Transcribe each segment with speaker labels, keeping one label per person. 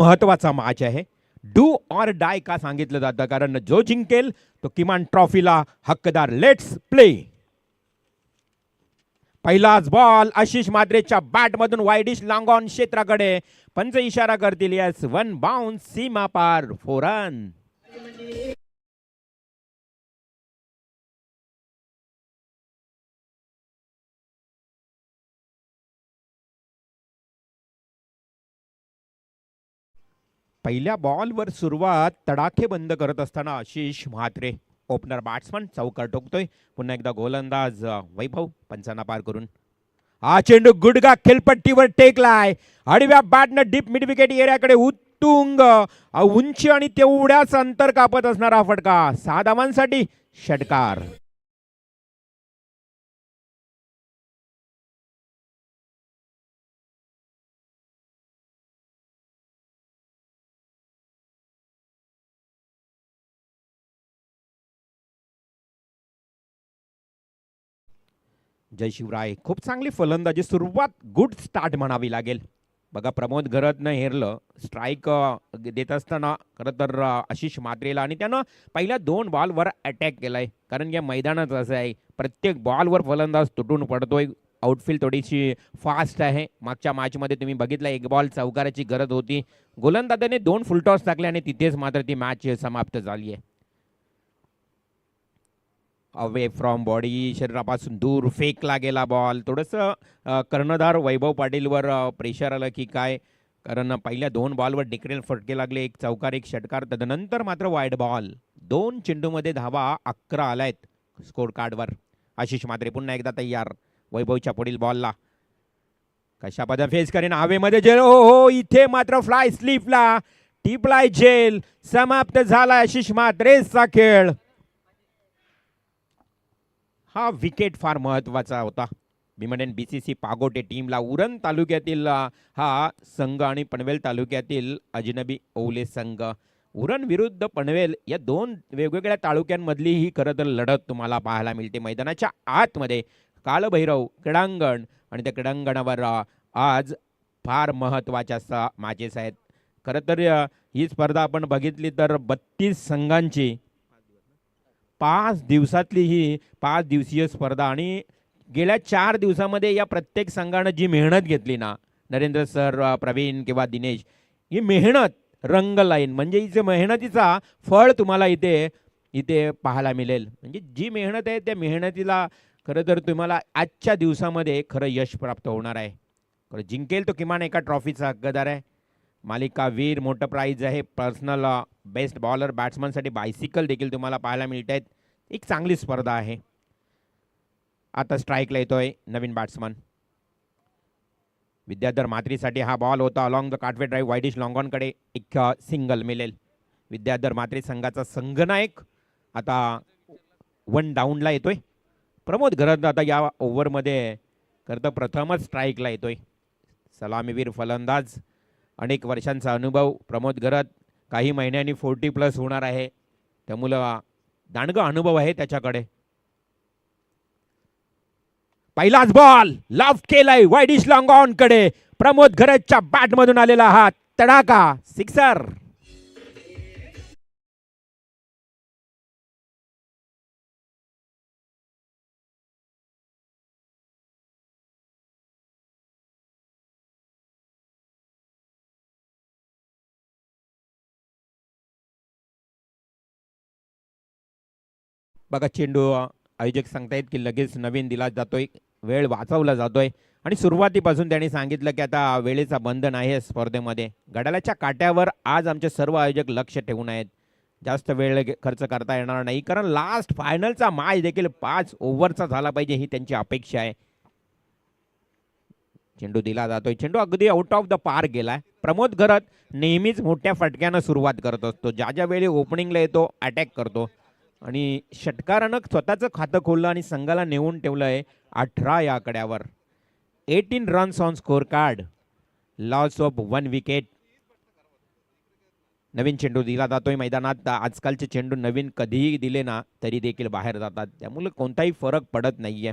Speaker 1: महत्वाचा मॅच आहे. Do or die का सांगितलं जातं, कारण जो जिंकेल तो किमान ट्रॉफीला हक्कदार. Let's play. पहिलाच बॉल आशिष म्हात्रेच्या बॅटमधून वाईडिश लॉंग ऑन क्षेत्राकडे. पंच इशारा करतील. यस, वन बाउन्स, सीमा पार, 4 रन. पहिल्या बॉलवर सुरुवात तडाखे बंद करत असताना आशिष म्हात्रे, ओपनर बॅट्समन, चौकार टोकतोय. पुन्हा एकदा गोलंदाज वैभव पंचांना पार करून हा चेंडू गुडगा खेलपट्टीवर टेकलाय. आडव्या बॅटनं डीप मिड विकेट एरियाकडे उत्तुंग उंची आणि तेवढ्याच अंतर कापत असणारा फटका. 6 धावांसाठी षटकार. जय शिवराय. खूप चांगली फलंदाजी, सुरुवात गुड स्टार्ट म्हणावी लागेल. बघा, प्रमोद घरतनं हेरलं स्ट्राईक देत असताना खरं तर आशिष म्हात्रेला, आणि त्यानं पहिल्या 2 बॉलवर अटॅक केलाय. कारण या मैदानात असं आहे, प्रत्येक बॉलवर फलंदाज तुटून पडतोय. आउटफील्ड थोडीशी फास्ट आहे. मागच्या मॅचमध्ये तुम्ही बघितलं, 1 बॉल चौकाराची गरज होती. गोलंदाजाने 2 फुलटॉस टाकले आणि तिथेच मात्र ती मॅच समाप्त झाली आहे. अवे फ्रॉम बॉडी, शरीरापासून दूर फेकला गेला बॉल. थोडंसं कर्णधार वैभव पाटीलवर प्रेशर आलं की काय, कारण पहिल्या 2 बॉलवर डिक्रेल फटके लागले. 1 चौकार, 1 षटकार. तदनंतर मात्र वाईड बॉल. 2 चेंडूमध्ये धावा 11 आल्यात स्कोर कार्डवर. आशिष म्हात्रे पुन्हा एकदा तयार. वैभवच्या पुढील बॉलला कशा पद्धतीने फेस करेन. हवेमध्ये जेल. हो, इथे मात्र फ्लाय स्लीपला टिपलाय जेल. समाप्त झाला आशिष म्हात्रेचा खेळ. हा विकेट फार महत्त्वाचा होता. भीमडेन BCC पागोटे टीमला. उरण तालुक्यातील हा संघ आणि पनवेल तालुक्यातील अजनबी ओले संघ. उरण विरुद्ध पनवेल या 2 वेगवेगळ्या तालुक्यांमधली ही खरं तर लढत तुम्हाला पाहायला मिळते. मैदानाच्या आतमध्ये कालभैरव क्रीडांगण, आणि त्या क्रीडांगणावर आज फार महत्त्वाच्या मॅचेस आहेत. खरं तर ही स्पर्धा आपण बघितली तर 32 संघांची 5 दिवसातली ही 5 दिवसीय स्पर्धा, आणि गेल्या 4 दिवसामध्ये या प्रत्येक संघानं जी मेहनत घेतली ना, नरेंद्र सर, प्रवीण किंवा दिनेश, ही मेहनत रंग लाईन, म्हणजे हिच्या मेहनतीचा फळ तुम्हाला इथे इथे पाहायला मिळेल. म्हणजे जी मेहनत आहे त्या मेहनतीला खरं तर तुम्हाला आजच्या दिवसामध्ये खरं यश प्राप्त होणार आहे. खरं जिंकेल तो किमान एका ट्रॉफीचा हक्कदार आहे. मालिका वीर मोठं प्राईज आहे. पर्सनल बेस्ट बॉलर बॅट्समनसाठी बायसिकल देखील तुम्हाला पाहायला मिळत आहेत. एक चांगली स्पर्धा आहे. आता स्ट्राईकला येतोय नवीन बॅट्समन. विद्याधर म्हात्रेसाठी हा बॉल होता. अलॉंग द काटवे ड्राईव्ह वाईडिश लॉंगॉनकडे एक सिंगल मिळेल. विद्याधर म्हात्रे संघाचा संघनायक आता 1 डाऊनला येतोय. प्रमोद घरत आता या ओव्हरमध्ये करता प्रथमच स्ट्राईकला येतोय. सलामीवीर फलंदाज, अनेक वर्षांचा अनुभव. प्रमोद घरत काही महिन्यांनी 40+ होणार आहे, त्यामुळं दांडगा अनुभव आहे त्याच्याकडे. पहिलाच बॉल लाफ्ट केलाय वाईडिश लॉंग ऑन कडे. प्रमोद घरतच्या बॅटमधून आलेला हा तडाका, सिक्सर. बघा, चेंडू आयोजक सांगतायत की लगेच नवीन दिला जातोय, वेळ वाचवला जातोय, आणि सुरुवातीपासून त्यांनी सांगितलं की आता वेळेचा बंधन आहे स्पर्धेमध्ये. घड्याळाच्या काट्यावर आज आमचे सर्व आयोजक लक्ष ठेवून आहेत. जास्त वेळ खर्च करता येणार नाही, कारण लास्ट फायनलचा मॅच देखील 5 ओव्हरचा झाला पाहिजे ही त्यांची अपेक्षा आहे. चेंडू दिला जातोय. चेंडू अगदी आउट ऑफ द पार्क गेलाय. प्रमोद घरत नेहमीच मोठ्या फटक्यानं सुरुवात करत असतो. ज्या ज्या वेळी ओपनिंगला येतो अटॅक करतो, आणि षटकारानं स्वतःचं खातं खोललं आणि संघाला नेऊन ठेवलं आहे 18 या आकड्यावर. 18 runs on score card, loss of 1 wicket. नवीन चेंडू दिला जातोय मैदानात. आजकालचे चेंडू नवीन कधीही दिले ना तरी देखील बाहेर जातात, त्यामुळे कोणताही फरक पडत नाहीये.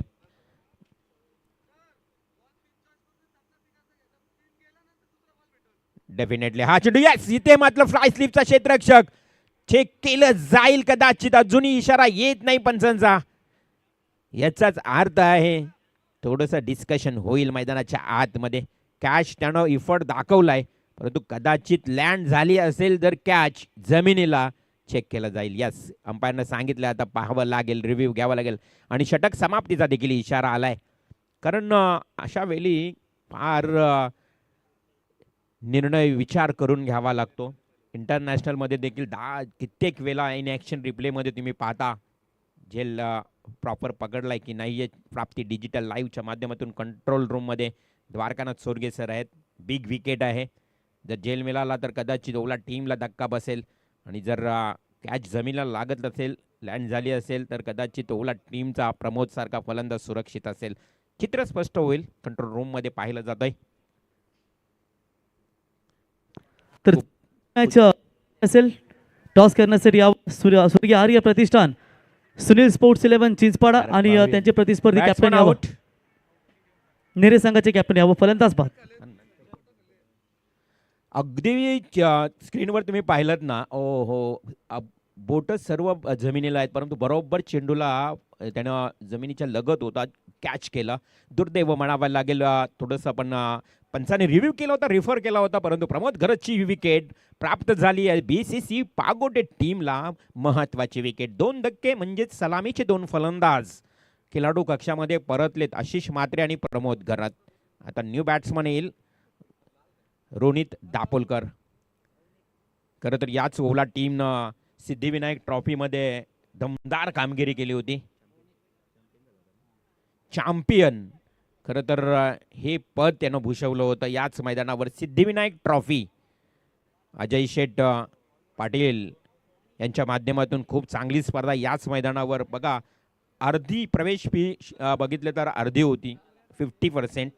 Speaker 1: डेफिनेटली हा चेंडू यस इथे मात्र फ्लाय स्लिपचा क्षेत्ररक्षक चेक केलं जाईल कदाचित अजूनही इशारा येत नाही पंचांचा याचाच अर्थ आहे थोडंसं डिस्कशन होईल मैदानाच्या आतमध्ये कॅच त्यानं इफर्ट दाखवलाय परंतु कदाचित लँड झाली असेल तर कॅच जमिनीला चेक केलं जाईल यस अंपायरनं सांगितलं आता पाहावं लागेल रिव्ह्यू घ्यावा लागेल आणि षटक समाप्तीचा देखील इशारा आलाय कारण अशा वेळी फार निर्णय विचार करून घ्यावा लागतो इंटरनॅशनलमध्ये देखील कित्येक वेळा इन ॲक्शन रिप्लेमध्ये तुम्ही पाहता झेल प्रॉपर पकडलाय की नाही आहे प्राप्ती डिजिटल लाईव्हच्या माध्यमातून कंट्रोल रूममध्ये द्वारकानाथ सोरगे सर आहेत बिग विकेट आहे जर झेल मिळाला तर कदाचित ओला टीमला धक्का बसेल आणि जर कॅच जमिनीला लागत असेल लँड झाली असेल तर कदाचित ओला टीमचा प्रमोद सारखा फलंदाज सुरक्षित असेल चित्र स्पष्ट होईल कंट्रोल रूममध्ये पाहिलं जात आहे
Speaker 2: तर मॅच असेल टॉस करण्यासाठी स्वर्गीय आर्य प्रतिष्ठान सुनील स्पोर्ट्स 11 चिंचपाडा आणि त्यांचे प्रतिस्पर्धी कॅप्टन यावं नेरे संघाचे कॅप्टन यावं फलंदाज बाद
Speaker 1: अगदी स्क्रीनवर तुम्ही पाहिलं ना ओ हो बोट सर्व जमिनीला आहेत परंतु बरोबर चेंडूला त्यानं जमिनीच्या लगत होता कॅच केला दुर्दैव म्हणावं लागेल थोडंसं आपण पंचाने रिव्ह्यू केला होता रेफर केला होता परंतु प्रमोद गरजची विकेट प्राप्त झाली आहे BCC पागोटे टीमला महत्त्वाची विकेट 2 धक्के म्हणजेच सलामीचे 2 फलंदाज खेळाडू कक्षामध्ये परतलेत आशिष म्हात्रे आणि प्रमोद गरज आता न्यू बॅट्समन येईल रोनित दापोलकर खरं तर याच ओला टीमनं सिद्धिविनायक ट्रॉफीमध्ये दमदार कामगिरी केली होती चॅम्पियन खरं तर हे पद त्यानं भूषवलं होतं याच मैदानावर सिद्धिविनायक ट्रॉफी अजय शेठ पाटील यांच्या माध्यमातून खूप चांगली स्पर्धा याच मैदानावर बघा अर्धी प्रवेश फी बघितले तर अर्धी होती 50%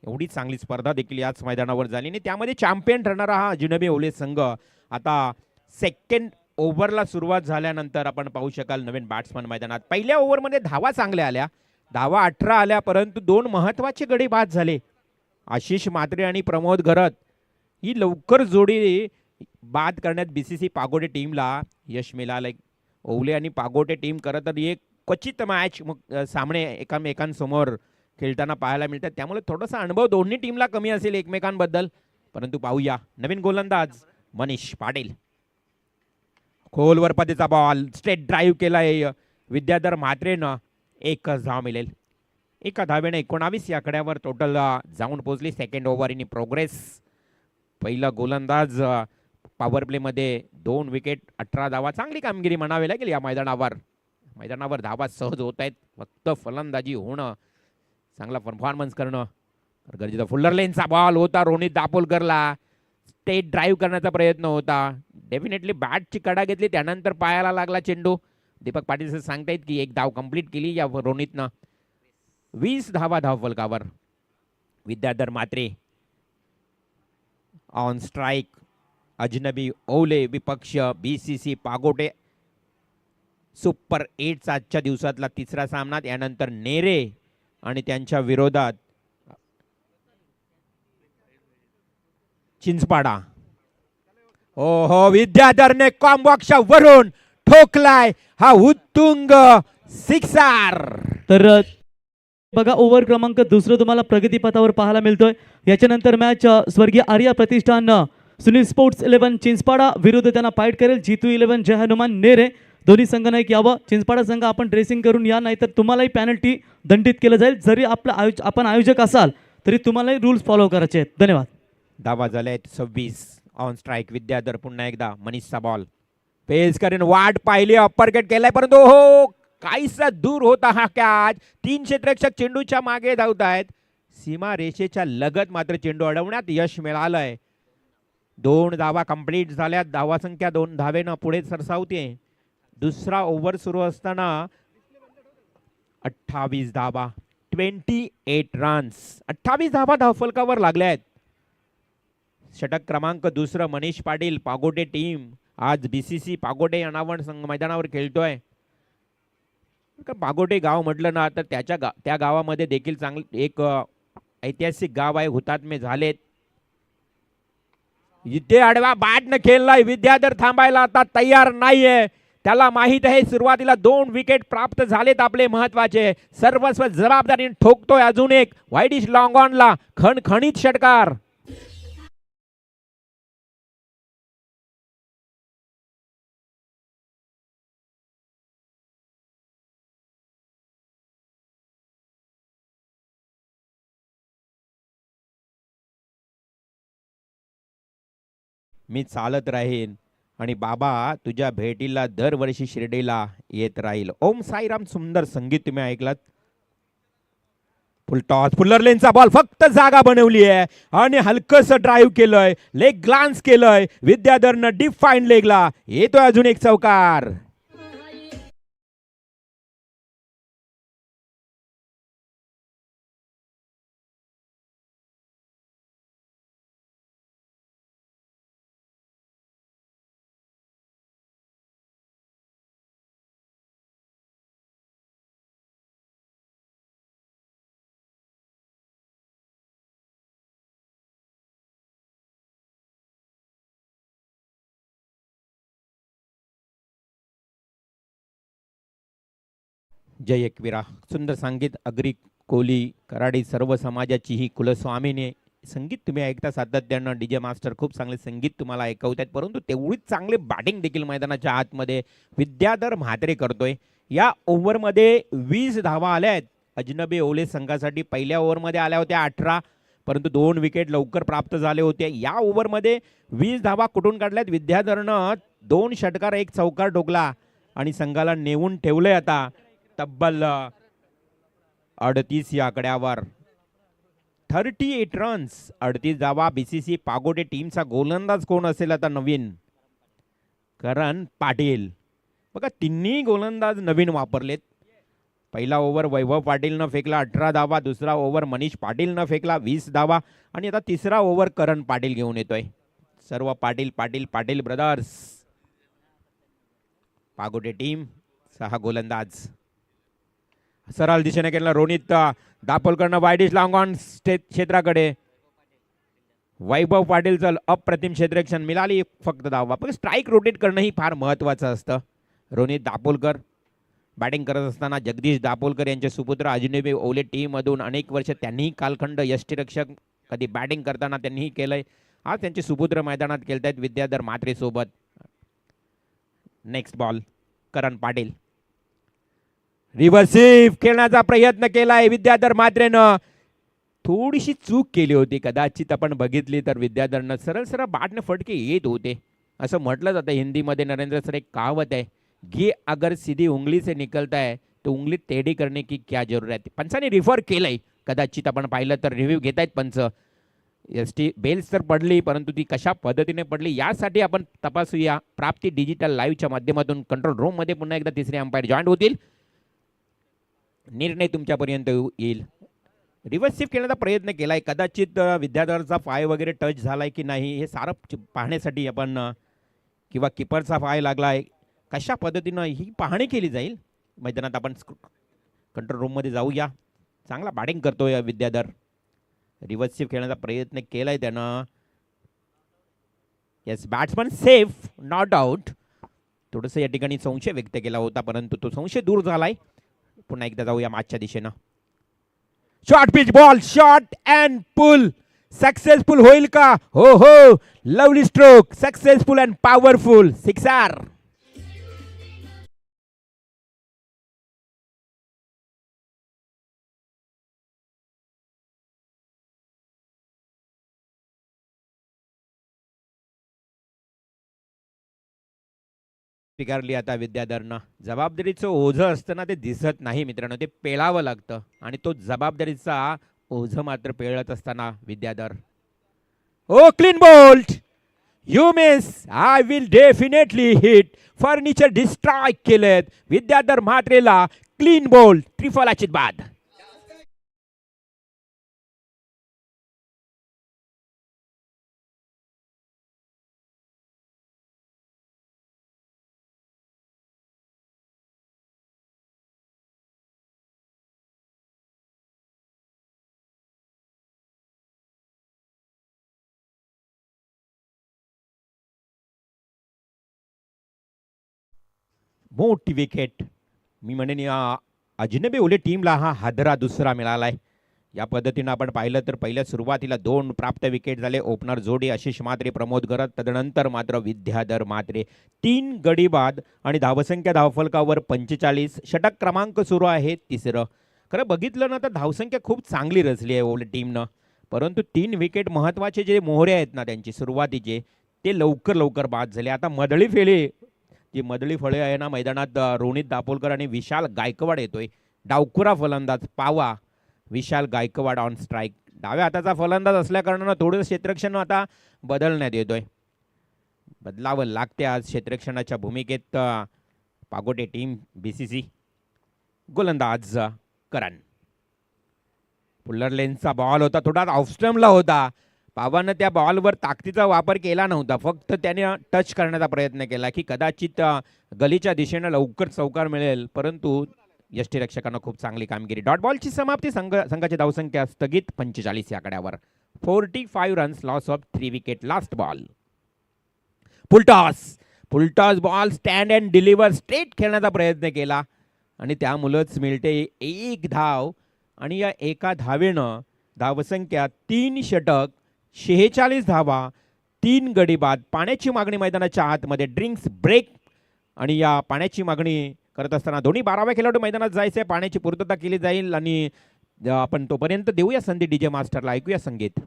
Speaker 1: एवढी चांगली स्पर्धा देखील याच मैदानावर झाली आणि त्यामध्ये चॅम्पियन ठरणारा हा अजनबी ओले संघ आता सेकंड ओव्हरला सुरुवात झाल्यानंतर आपण पाहू शकाल नवीन बॅट्समन मैदानात पहिल्या ओव्हरमध्ये धावा चांगल्या आल्या धावा 18 आल्या परंतु 2 महत्त्वाचे गडी बाद झाले आशिष म्हात्रे आणि प्रमोद गरज ही लवकर जोडी बाद करण्यात BCC पागोटे टीमला यश मिळालंय ओवले आणि पागोटे टीम करत तर एक क्वचित मॅच सामने एकमेकांसमोर खेळताना पाहायला मिळतात त्यामुळे थोडासा अनुभव दोन्ही टीमला कमी असेल एकमेकांबद्दल परंतु पाहूया नवीन गोलंदाज मनीष पाटील खोलवर पदेचा बॉल स्ट्रेट ड्राईव्ह केलाय विद्याधर म्हात्रेनं 1 धाव मिळेल एका धावेने 19 या आकड्यावर टोटल जाऊन पोहोचली सेकंड ओव्हर इन प्रोग्रेस पहिला गोलंदाज पॉवर प्लेमध्ये 2 विकेट 18 धावा चांगली कामगिरी म्हणावी लागेल या मैदानावर धावा सहज होत आहेत फक्त फलंदाजी होणं चांगला परफॉर्मन्स करणं गरजेचं फुल्लर लेनचा बॉल होता रोनित दापोलकरला स्टेट ड्राईव्ह करण्याचा प्रयत्न होता डेफिनेटली बॅटची कडा घेतली त्यानंतर पायाला लागला चेंडू दीपक पाटील सर सांगतायत की 1 धाव कंप्लीट केली या रोनितनं 20 धावा धावफलकावर विद्याधर म्हात्रे ऑन स्ट्राईक अजनबी ओले विपक्ष BCC पागोटे सुपर 8 आजच्या दिवसातला तिसरा सामना यानंतर नेरे आणि त्यांच्या विरोधात चिंचपाडा ओहो विद्याधरने कॉम्बॉक्सच्या वरून ठोकलाय हा उत्तुंग सिक्सर
Speaker 2: तर बघा ओव्हर क्रमांक 2 तुम्हाला प्रगतीपथावर पाहायला मिळतोय याच्यानंतर मॅच स्वर्गीय आर्या प्रतिष्ठान सुनील स्पोर्ट्स 11 चिंचपाडा विरुद्ध त्यांना फाईट करेल जीतू 11 जय हनुमान नेरे दोन्ही संघ नाही यावं चिंचपाडा संघ आपण ड्रेसिंग करून या नाही तर तुम्हालाही पॅनल्टी दंडित केलं जाईल जरी आपण आयोजक असाल तरी तुम्हालाही रूल्स फॉलो करायचे आहेत धन्यवाद
Speaker 1: धावा झाल्या आहेत 26 ऑन स्ट्राईक विद्याधर पुन्हा एकदा मनीषचा बॉल पेस करून वाट पाहिली अप्पर कट केलाय परंतु हो काहीसा दूर होता हा कॅच 3 क्षेत्ररक्षक चेंडूच्या मागे धावत आहेत सीमा रेषेच्या लगत मात्र चेंडू अडवण्यात यश मिळालंय 2 धावा कंप्लीट झाल्या धावा संख्या 2 धावेनं पुढे सरसावते दुसरा ओव्हर सुरू असताना 28 धावा 28 रन्स 28 धावा धावफलकावर लागल्या आहेत षटक क्रमांक 2 मनीष पाटील पागोटे टीम आज BCC पागोटे अनावरण संघ मैदानावर खेळतोय पागोटे गाव म्हटलं ना तर त्या गावामध्ये देखील चांगलं एक ऐतिहासिक गाव आहे हुतात्मे झालेत इथे आडवा बॅटनं खेळलाय. विद्याधर थांबायला आता तयार नाहीये. त्याला माहित आहे सुरुवातीला 2 विकेट प्राप्त झालेत आपले महत्वाचे. सर्वस्व जबाबदारीने ठोकतोय अजून एक वाईडिश लॉंग ऑनला खणखणीत षटकार. मी चालत राहीन आणि बाबा तुझ्या भेटीला दरवर्षी शिर्डीला येत राहील. ओम साईराम. सुंदर संगीत तुम्ही ऐकलात. फुल टॉस. फुल्लर लेनचा बॉल फक्त जागा बनवली आहे आणि हलकस ड्राईव्ह केलंय. लेग ग्लान्स केलंय विद्याधरनं डीप फाईन लेगला. येतोय अजून एक चौकार. जय एकवीरा. सुंदर संगीत. अग्री कोली कराडी सर्व समाजाची ही कुलस्वामीने संगीत तुम्ही ऐकता सातत्यानं. डीजे मास्टर खूप चांगले संगीत तुम्हाला ऐकवत आहेत, परंतु तेवढीच चांगले बॅटिंग देखील मैदानाच्या आतमध्ये विद्याधर म्हात्रे करतोय. या ओव्हरमध्ये 20 धावा आल्या आहेत अजनबी ओले संघासाठी. पहिल्या ओव्हरमध्ये आल्या होत्या 18, परंतु 2 विकेट लवकर प्राप्त झाले होते. या ओव्हरमध्ये 20 धावा कुठून काढल्यात विद्याधरनं. 2 षटकार 1 चौकार ठोकला आणि संघाला नेऊन ठेवलंय आता तब्बल 38 या आकड्यावर. 38 रन्स. 38 धावा. बीसीसी पागोटे टीमचा गोलंदाज कोण असेल आता नवीन? करण पाटील. बघा तिन्ही गोलंदाज नवीन वापरलेत. पहिला ओव्हर वैभव पाटीलनं फेकला 18 धावा. दुसरा ओव्हर मनीष पाटीलनं फेकला 20 धावा आणि आता तिसरा ओव्हर करण पाटील घेऊन येतोय. सर्व पाटील पाटील पाटील ब्रदर्स. पागोटे टीम 6 गोलंदाज. सरळ दिशेने केला रोनित दापोलकरनं वाईडिश लॉंग ऑन क्षेत्राकडे. वैभव पाटीलचं अप्रतिम क्षेत्ररक्षण. मिळाली फक्त धावा. पण स्ट्राईक रोटेट करणं ही फार महत्त्वाचं असतं. रोनित दापोलकर बॅटिंग करत असताना जगदीश दापोलकर यांचे सुपुत्र अजनबी ओले टीममधून अनेक वर्ष त्यांनीही कालखंड यष्टीरक्षक कधी बॅटिंग करताना त्यांनीही केलंय. आज त्यांचे सुपुत्र मैदानात खेळतायत विद्याधर म्हात्रे सोबत. नेक्स्ट बॉल करण पाटील. रिव्हर्सिव्ह खेळण्याचा प्रयत्न केलाय विद्याधर म्हात्रेनं. थोडीशी चूक केली होती कदाचित आपण बघितली तर. विद्याधरनं सरळ सरळ बॅटने फटके येत होते. असं म्हटलं जातं हिंदीमध्ये. नरेंद्र सर एक कहावत आहे, घी अगर सीधी उंगली से निकलता है तो उंगली टेढ़ी करने की क्या जरूरत है. पंचाने रिफर केलंय. कदाचित आपण पाहिलं तर रिव्ह्यू घेत आहेत पंच. एसटी बेल्स तर पडली, परंतु ती कशा पद्धतीने पडली यासाठी आपण तपासूया. प्राप्ती डिजिटल लाईव्हच्या माध्यमातून कंट्रोल रूम मध्ये पुन्हा एकदा तिसरे अंपायर जॉईन होतील. निर्णय तुमच्यापर्यंत येईल. रिव्हर्सिव्ह खेळण्याचा प्रयत्न केलाय. कदाचित विद्याधरचा पाय वगैरे टच झालाय की नाही हे सारं पाहण्यासाठी आपण किंवा किपरचा पाय लागलाय कशा पद्धतीनं ही पाहणी केली जाईल. मैदानात आपण कंट्रोल रूममध्ये जाऊया. चांगला बॅटिंग करतोय विद्याधर. रिव्हर्सिव्ह खेळण्याचा प्रयत्न केलाय त्यानं. Yes batsman safe not out. थोडंसं या ठिकाणी संशय व्यक्त केला होता, परंतु तो संशय दूर झालाय. पुन्हा एकदा जाऊया मागच्या दिशेनं. Short pitch ball. Short and pull. Successful होईल का? हो हो. Lovely stroke. Successful and powerful. Sixer. स्वीकारली आता विद्याधरनं. जबाबदारीचं ओझं असतं ना ते दिसत नाही मित्रांनो, ते पेळावं लागतं आणि तो जबाबदारीचा ओझं मात्र पेळत असताना Vidyadhar. Oh clean bowled. You miss. I will definitely hit. Furniture destroy केलेत विद्याधर म्हात्रेला. Clean bowled. ट्रिपल अचित बाद. मोठी विकेट. मी म्हणेन या अजनबी ओले टीमला हा हादरा दुसरा मिळालाय. या पद्धतीनं आपण पाहिलं तर पहिल्या सुरुवातीला 2 प्राप्त विकेट झाले. ओपनर जोडी आशिष म्हात्रे, प्रमोद गरत. तदनंतर मात्र विद्याधर म्हात्रे 3 गडी बाद आणि धावसंख्या धावफलकावर 45. षटक क्रमांक सुरू आहे तिसरं. खरं बघितलं ना तर धावसंख्या खूप चांगली रचली आहे ओले टीमनं, परंतु 3 विकेट महत्त्वाचे जे मोहरे आहेत ना त्यांची सुरुवातीचे ते लवकर लवकर बाद झाले. आता मदळी फेले, जी मदळी फळे आहे ना मैदानात, रोनित दापोलकर आणि विशाल गायकवाड येतोय. डावखुरा फलंदाज पावा विशाल गायकवाड ऑन स्ट्राईक. डाव्या हाताचा फलंदाज असल्या कारणानं थोडंसं क्षेत्ररक्षण आता बदलण्यात येतोय. बदलावं लागते आज क्षेत्ररक्षणाच्या भूमिकेत. पागोटे टीम BCC. गोलंदाज करण. पुल्लर लेन्सचा बॉल होता, थोडा ऑफस्टम्पला होता. पावानं त्या बॉलवर ताकदीचा वापर केला नव्हता, फक्त त्याने टच करण्याचा प्रयत्न केला की कदाचित गलीच्या दिशेनं लवकर चौकार मिळेल, परंतु यष्टीरक्षकानं खूप चांगली कामगिरी. डॉट बॉलची समाप्ती. संघाची धावसंख्या स्थगित 45 या आकड्यावर. 45 runs, loss of 3 wicket. Last ball. Full toss ball stand and deliver straight खेळण्याचा प्रयत्न केला आणि त्यामुळंच मिळते एक धाव. आणि या एका धावेनं धावसंख्या 3 षटक, 46 धावा, 3 गडी बाद. पाण्याची मागणी मैदानाच्या आतमध्ये. ड्रिंक्स ब्रेक आणि या पाण्याची मागणी करत असताना दोन्ही 12व्या खेळाडू मैदानात जायचे, पाण्याची पूर्तता केली जाईल आणि आपण तोपर्यंत देऊया संधी DJ मास्टरला. ऐकूया संगीत.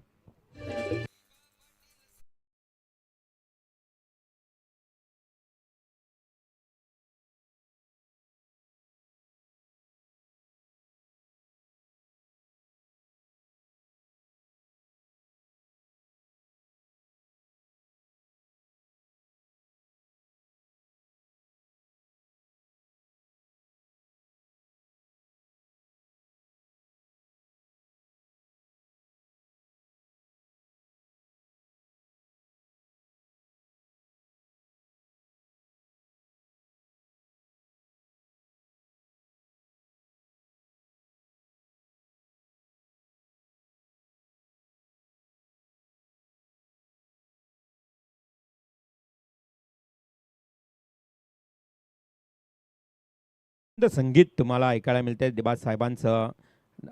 Speaker 1: संगीत तुम्हाला ऐकायला मिळते दिबाज साहेबांचं.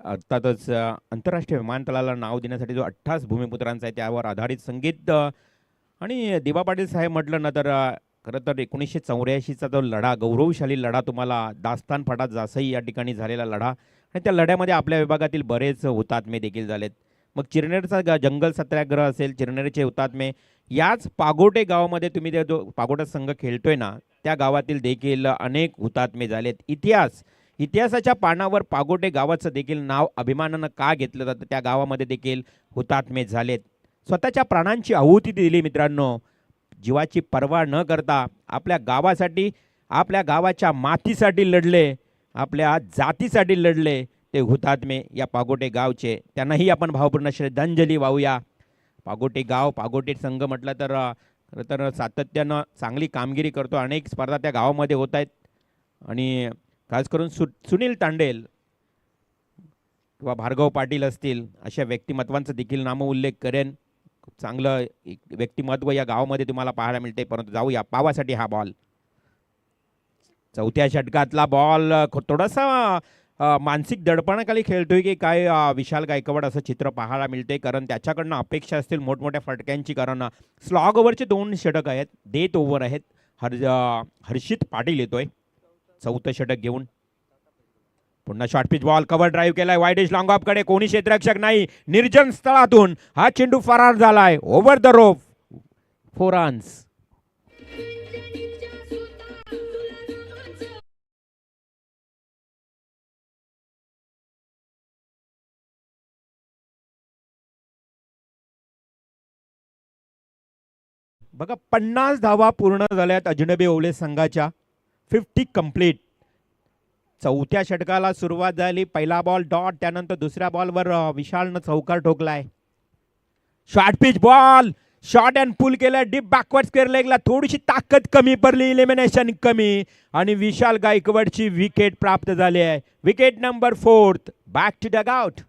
Speaker 1: अर्थातच आंतरराष्ट्रीय विमानतळाला नाव देण्यासाठी जो 28 भूमिपुत्रांचा आहे त्यावर आधारित संगीत. आणि दिबा पाटील साहेब म्हटलं ना तर खरं तर 1984चा जो लढा, गौरवशाली लढा, तुम्हाला दास्तान फाटा जासई या ठिकाणी झालेला लढा, आणि त्या लढ्यामध्ये आपल्या विभागातील बरेच हुतात्मे देखील झालेत. मग चिरनेरचा जंगल सत्याग्रह असेल, चिरनेरचे हुतात्मे. याच पागोटे गावामध्ये तुम्ही जो पागोटा संघ खेळतोय ना त्या गावातील देखील अनेक हुतात्मे झालेत. इतिहासाच्या पानावर पागोटे गावाचं देखील नाव अभिमानानं का घेतलं जातं, त्या गावामध्ये देखील हुतात्मे झालेत. स्वतःच्या प्राणांची आहुती दिली मित्रांनो. जीवाची पर्वा न करता आपल्या गावासाठी, आपल्या गावाच्या मातीसाठी लढले, आपल्या जातीसाठी लढले ते हुतात्मे या पागोटे गावचे. त्यांनाही आपण भावपूर्ण श्रद्धांजली वाहूया. पागोटे गाव, पागोटे संघ म्हटलं तर खरं तर सातत्यानं चांगली कामगिरी करतो. अनेक स्पर्धा त्या गावामध्ये होत आहेत आणि खास करून सुनील तांडेल किंवा भार्गव पाटील असतील अशा व्यक्तिमत्वांचा देखील नामोल्लेख करेन. खूप चांगलं एक व्यक्तिमत्व या गावामध्ये तुम्हाला पाहायला मिळते. परंतु जाऊया पावासाठी. हा बॉल, चौथ्या षटकातला बॉल, थोडासा मानसिक दडपणाखाली खेळतोय की काय विशाल गायकवाड असं चित्र पाहायला मिळते, कारण त्याच्याकडनं अपेक्षा असतील मोठमोठ्या फटक्यांची. कारण स्लॉग ओव्हरचे 2 षटक आहेत, डेथ ओव्हर आहेत. हर्षित पाटील येतोय चौथं षटक घेऊन. पुन्हा short pitch ball, cover drive केलाय वाईड एज लॉंग ऑफ कडे, कोणी क्षेत्ररक्षक नाही. निर्जन स्थळातून हा चेंडू फरार झालाय ओव्हर द रोप. 4 रन्स. बघा 50 धावा पूर्ण झाल्यात अजनबी ओले संघाच्या. 50 कंप्लीट. चौथ्या षटकाला सुरुवात झाली. पहिला बॉल डॉट, त्यानंतर दुसऱ्या बॉलवर विशालनं चौकार ठोकलाय. Short pitch ball, short and pull केलं डीप बॅकवर्ड स्क्वेअर लेगला. थोडीशी ताकद कमी पडली, इलिमिनेशन कमी, आणि विशाल गायकवाडची विकेट प्राप्त झाली आहे. Wicket number 4. Back to dugout.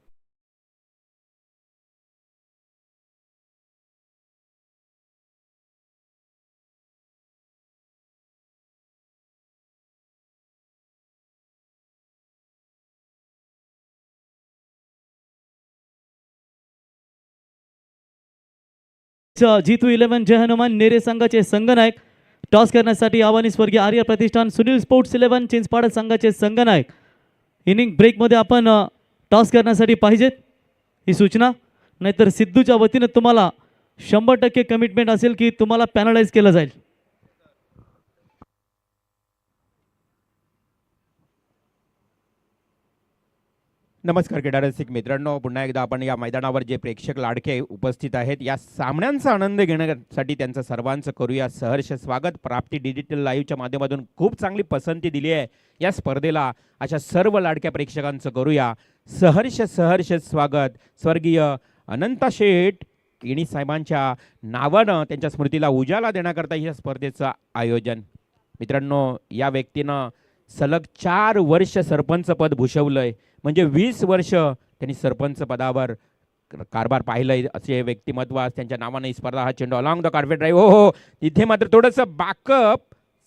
Speaker 2: Match Jitu 11 Jai Hanuman Nere संघाचे संघनायक टॉस करण्यासाठी आव्हानी स्वर्गीय आर्य प्रतिष्ठान सुनील स्पोर्ट्स 11 चिंचपाडा संघाचे संघनायक. इनिंग ब्रेकमध्ये आपण टॉस करण्यासाठी पाहिजेत ही सूचना, नाहीतर सिद्धूच्या वतीने तुम्हाला 100% कमिटमेंट असेल की तुम्हाला पॅनलाइज केलं जाईल.
Speaker 1: नमस्कार क्रीडा रसिक मित्रांनो, पुन्हा एकदा आपण या मैदानावर जे प्रेक्षक लाडके उपस्थित आहेत या सामन्यांचा आनंद घेण्यासाठी त्यांचं सर्वांचं करूया सहर्ष स्वागत. प्राप्ती डिजिटल लाईव्हच्या माध्यमातून खूप चांगली पसंती दिली आहे या स्पर्धेला. अशा सर्व लाडक्या प्रेक्षकांचं करूया सहर्ष सहर्ष स्वागत. स्वर्गीय अनंता शेठ केणी साहेबांच्या नावानं त्यांच्या स्मृतीला उजाला देण्याकरता या स्पर्धेचं आयोजन. मित्रांनो, या व्यक्तीनं सलग 4 वर्ष सरपंच पद भूषवलंय, म्हणजे 20 वर्ष त्यांनी सरपंच पदावर कारभार पाहिलंय असे व्यक्तिमत्व. आज त्यांच्या नावाने ही स्पर्धा. हा चेंडू अलॉंग द कार्पेट ड्राईव्ह. हो, तिथे मात्र थोडंसं बॅकअप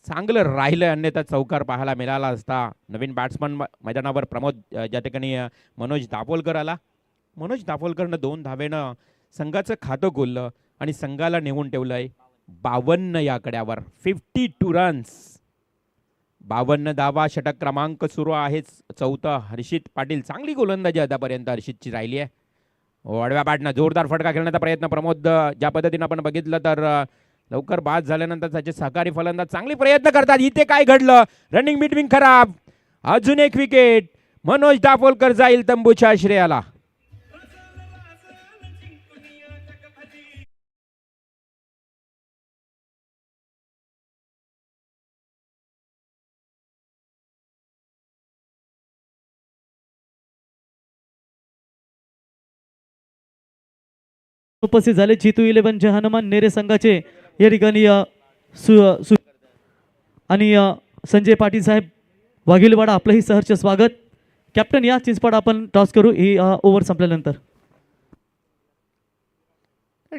Speaker 1: चांगलं राहिलं, अन्यथा चौकार पाहायला मिळाला असता. नवीन बॅट्समन मैदानावर प्रमोद, ज्या ठिकाणी मनोज दाभोलकर आला. मनोज दाभोलकरनं 2 धावेनं संघाचं खातं खोललं आणि संघाला नेऊन ठेवलंय 52 या आकड्यावर. 52 रन्स, 52 धावा. षटक क्रमांक सुरू आहे 4. हर्षित पाटील, चांगली गोलंदाजी आतापर्यंत हर्षितची राहिली आहे. आडव्या बॅटनं जोरदार फटका खेळण्याचा प्रयत्न प्रमोद. ज्या पद्धतीनं आपण बघितलं तर लवकर बाद झाल्यानंतर त्याचे सहकारी फलंदाज चांगले प्रयत्न करतात. इथे काय घडलं? रनिंग बिटवीन खराब. अजून एक विकेट. मनोज दाभोलकर जाईल तंबूच्या आश्रयाला.
Speaker 2: उपस्थित झाले जितू 11 जय हनुमान नेरे संघाचे या ठिकाणी आणि संजय पाटील साहेब वाघिलवाडा, आपलंही सहर्ष स्वागत. कॅप्टन या चिंचपाडा आपण टॉस करू ही ओव्हर संपल्यानंतर.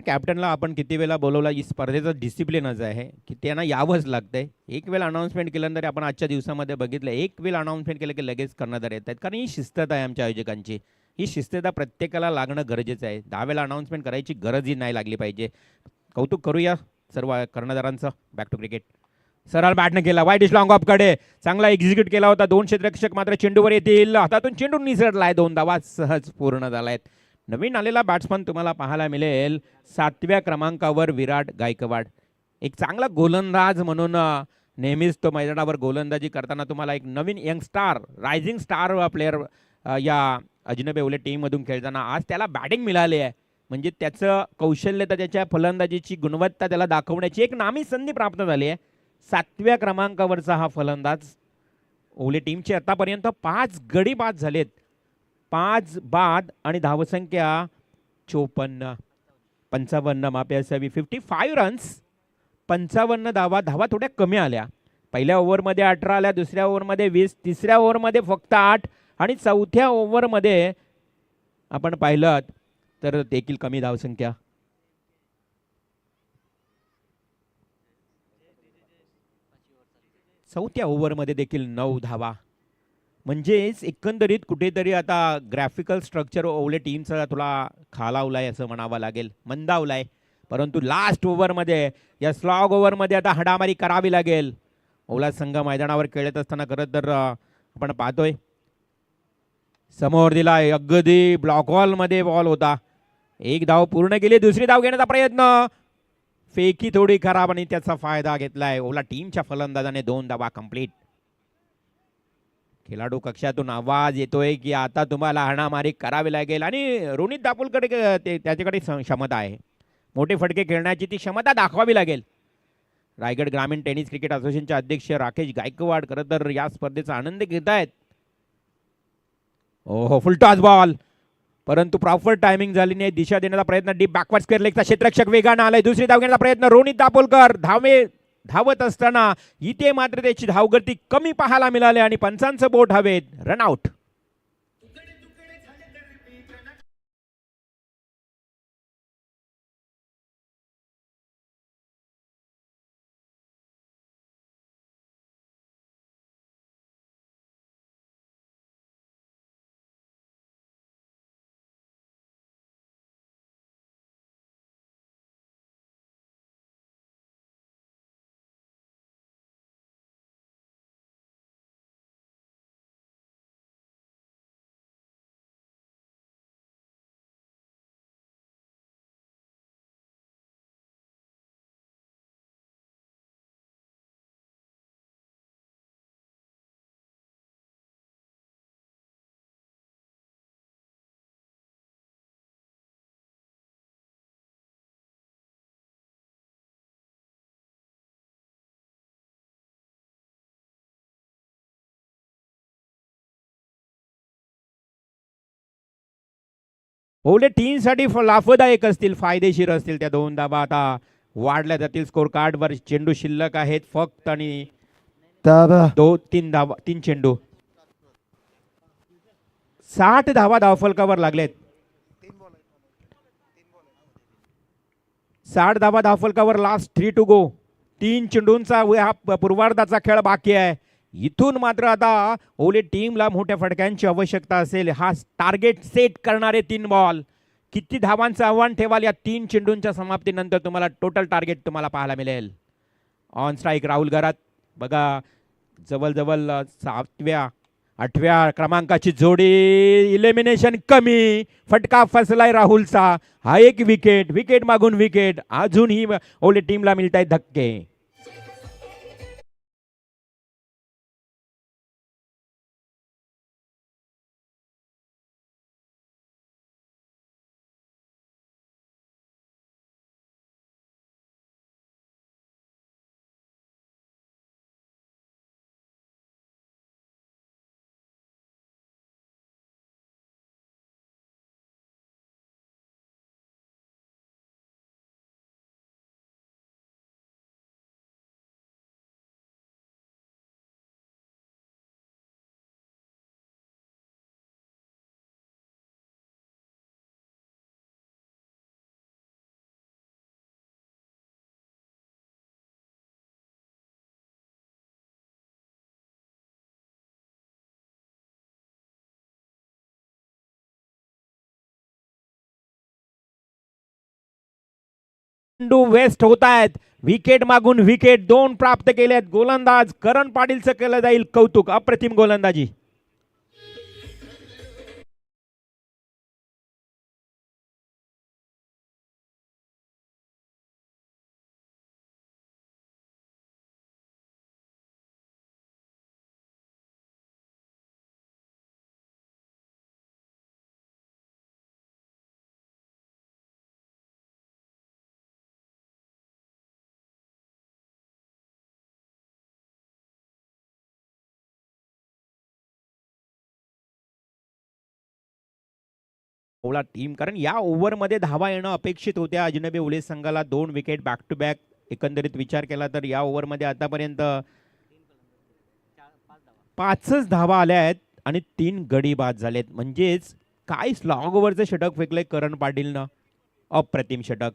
Speaker 1: कॅप्टनला आपण किती वेळा बोलवला, ही स्पर्धेचं डिसिप्लिनच आहे की त्यांना यावंच लागतंय. एक वेळ अनाऊन्समेंट केल्यानंतर आपण आजच्या दिवसामध्ये बघितलं, एक वेळ अनाऊन्समेंट केलं की लगेच कर्णधार येत आहेत, कारण ही शिस्तता आहे आमच्या आयोजकांची. ही शिस्तता प्रत्येकाला लागणं गरजेचं आहे. 10 वेळा अनाऊन्समेंट करायची गरजही नाही लागली पाहिजे. कौतुक करूया सर्व कर्णधारांचं. Back to cricket. सरळ बॅटनं केला, वाईट इज लॉंग ऑफकडे चांगला एक्झिक्यूट केला होता. 2 क्षेत्ररक्षक मात्र चेंडूवर येतील. हातातून चेंडू निसरलाय. 2 धावा सहज पूर्ण झालायत. नवीन आलेला बॅट्समन तुम्हाला पाहायला मिळेल 7व्या क्रमांकावर विराट गायकवाड. एक चांगला गोलंदाज म्हणून नेहमीच तो मैदानावर गोलंदाजी करताना तुम्हाला एक नवीन young star, rising star player या अजनबी ओले टीममधून खेळताना आज त्याला बॅटिंग मिळाली आहे. म्हणजे त्याचं कौशल्य, तर त्याच्या फलंदाजीची गुणवत्ता त्याला दाखवण्याची एक नामी संधी प्राप्त झाली आहे. 7व्या क्रमांकावरचा हा फलंदाज. ओले टीमचे आतापर्यंत 5 गडी बाद झालेत. 5 बाद आणि धावसंख्या 54. 55 माफी असावी. 55 रन्स, 55 धावा. धावा थोड्या कमी आल्या. पहिल्या ओव्हरमध्ये 18 आल्या, दुसऱ्या ओव्हरमध्ये 20, तिसऱ्या ओव्हरमध्ये फक्त 8 आणि चौथ्या ओव्हरमध्ये आपण पाहिलं तर देखील कमी धावसंख्या. चौथ्या ओव्हरमध्ये देखील 9 धावा. म्हणजेच एकंदरीत कुठेतरी आता ग्राफिकल स्ट्रक्चर ओवले टीमचा थोडा खालावलाय असं म्हणावं लागेल, मंदावलाय. परंतु लास्ट ओव्हरमध्ये, या स्लॉग ओव्हरमध्ये आता हडामारी करावी लागेल. ओला संघ मैदानावर खेळत असताना खरं तर आपण पाहतोय समोर दिला, अगदी ब्लॉक मध्ये बॉल होता. एक धाव पूर्ण केली. दुसरी धाव घेण्याचा प्रयत्न, फेकी थोडी खराब आणि त्याचा फायदा घेतलाय ओला टीमच्या फलंदाजाने. 2 धावा कंप्लीट. खेळाडू कक्षातून आवाज येतोय की आता तुम्हाला हाणामारी करावी लागेल आणि रोनित दाभोलकर त्याच्याकडे क्षमता आहे. मोठे फटके खेळण्याची ती क्षमता दाखवावी लागेल. रायगड ग्रामीण टेनिस क्रिकेट असोसिएशनचे अध्यक्ष राकेश गायकवाड खरं तर या स्पर्धेचा आनंद घेत आहेत. ओहो, फुलटॉस बॉल, परंतु प्रॉपर टायमिंग झाली नाही. दिशा देण्याचा प्रयत्न, डीप बॅकवर्ड स्क्वेअर लेगचा क्षेत्ररक्षक वेगानं आलाय. दुसरी धाव घेण्याचा प्रयत्न, रोनित दाभोलकर धावत असताना इथे मात्र त्याची धावगती कमी पाहायला मिळाली आणि पंचांचं बोट हवेत. रनआउट. ओवले टीमसाठी लाभदायक असतील, फायदेशीर असतील त्या 2 धावा आता वाढल्या जातील स्कोर कार्डवर. चेंडू शिल्लक आहेत फक्त आणि
Speaker 3: तर
Speaker 1: 3 चेंडू. 60 धावा धावफलकावर लागलेत. 60 धावा धावफलकावर. Last 3 to go. 3 चेंडूंचा हा पूर्वार्धाचा खेळ बाकी आहे. इथून मात्र आता ओले टीमला मोठ्या फटक्यांची आवश्यकता असेल. हा टार्गेट सेट करणारे 3 बॉल. किती धावांचं आव्हान ठेवाल या 3 चेंडूंच्या समाप्तीनंतर तुम्हाला टोटल टार्गेट तुम्हाला पाहायला मिळेल. ऑन स्ट्राईक राहुल घरात बघा, जवळजवळ 7व्या 8व्या क्रमांकाची जोडी. इलिमिनेशन कमी. फटका फसलाय राहुलचा. हा एक विकेट. विकेट मागून विकेट. अजूनही ओले टीमला मिळत आहेत धक्के. चेंडू वेस्ट होत आहेत. विकेट मागून विकेट 2 प्राप्त केलेत. गोलंदाज करण पाटीलचं केलं जाईल कौतुक. अप्रतिम गोलंदाजी. ओला टीम, कारण या ओव्हरमध्ये धावा येणं अपेक्षित होत्या अजनबी ओले संघाला. 2 विकेट बॅक टू बॅक. एकंदरीत विचार केला तर या ओव्हरमध्ये आतापर्यंत 5च धावा आल्या आहेत आणि 3 गडी बाद झालेत. म्हणजेच काय स्लॉग ओव्हरचं षटक फेकलंय करण पाटीलनं. अप्रतिम षटक.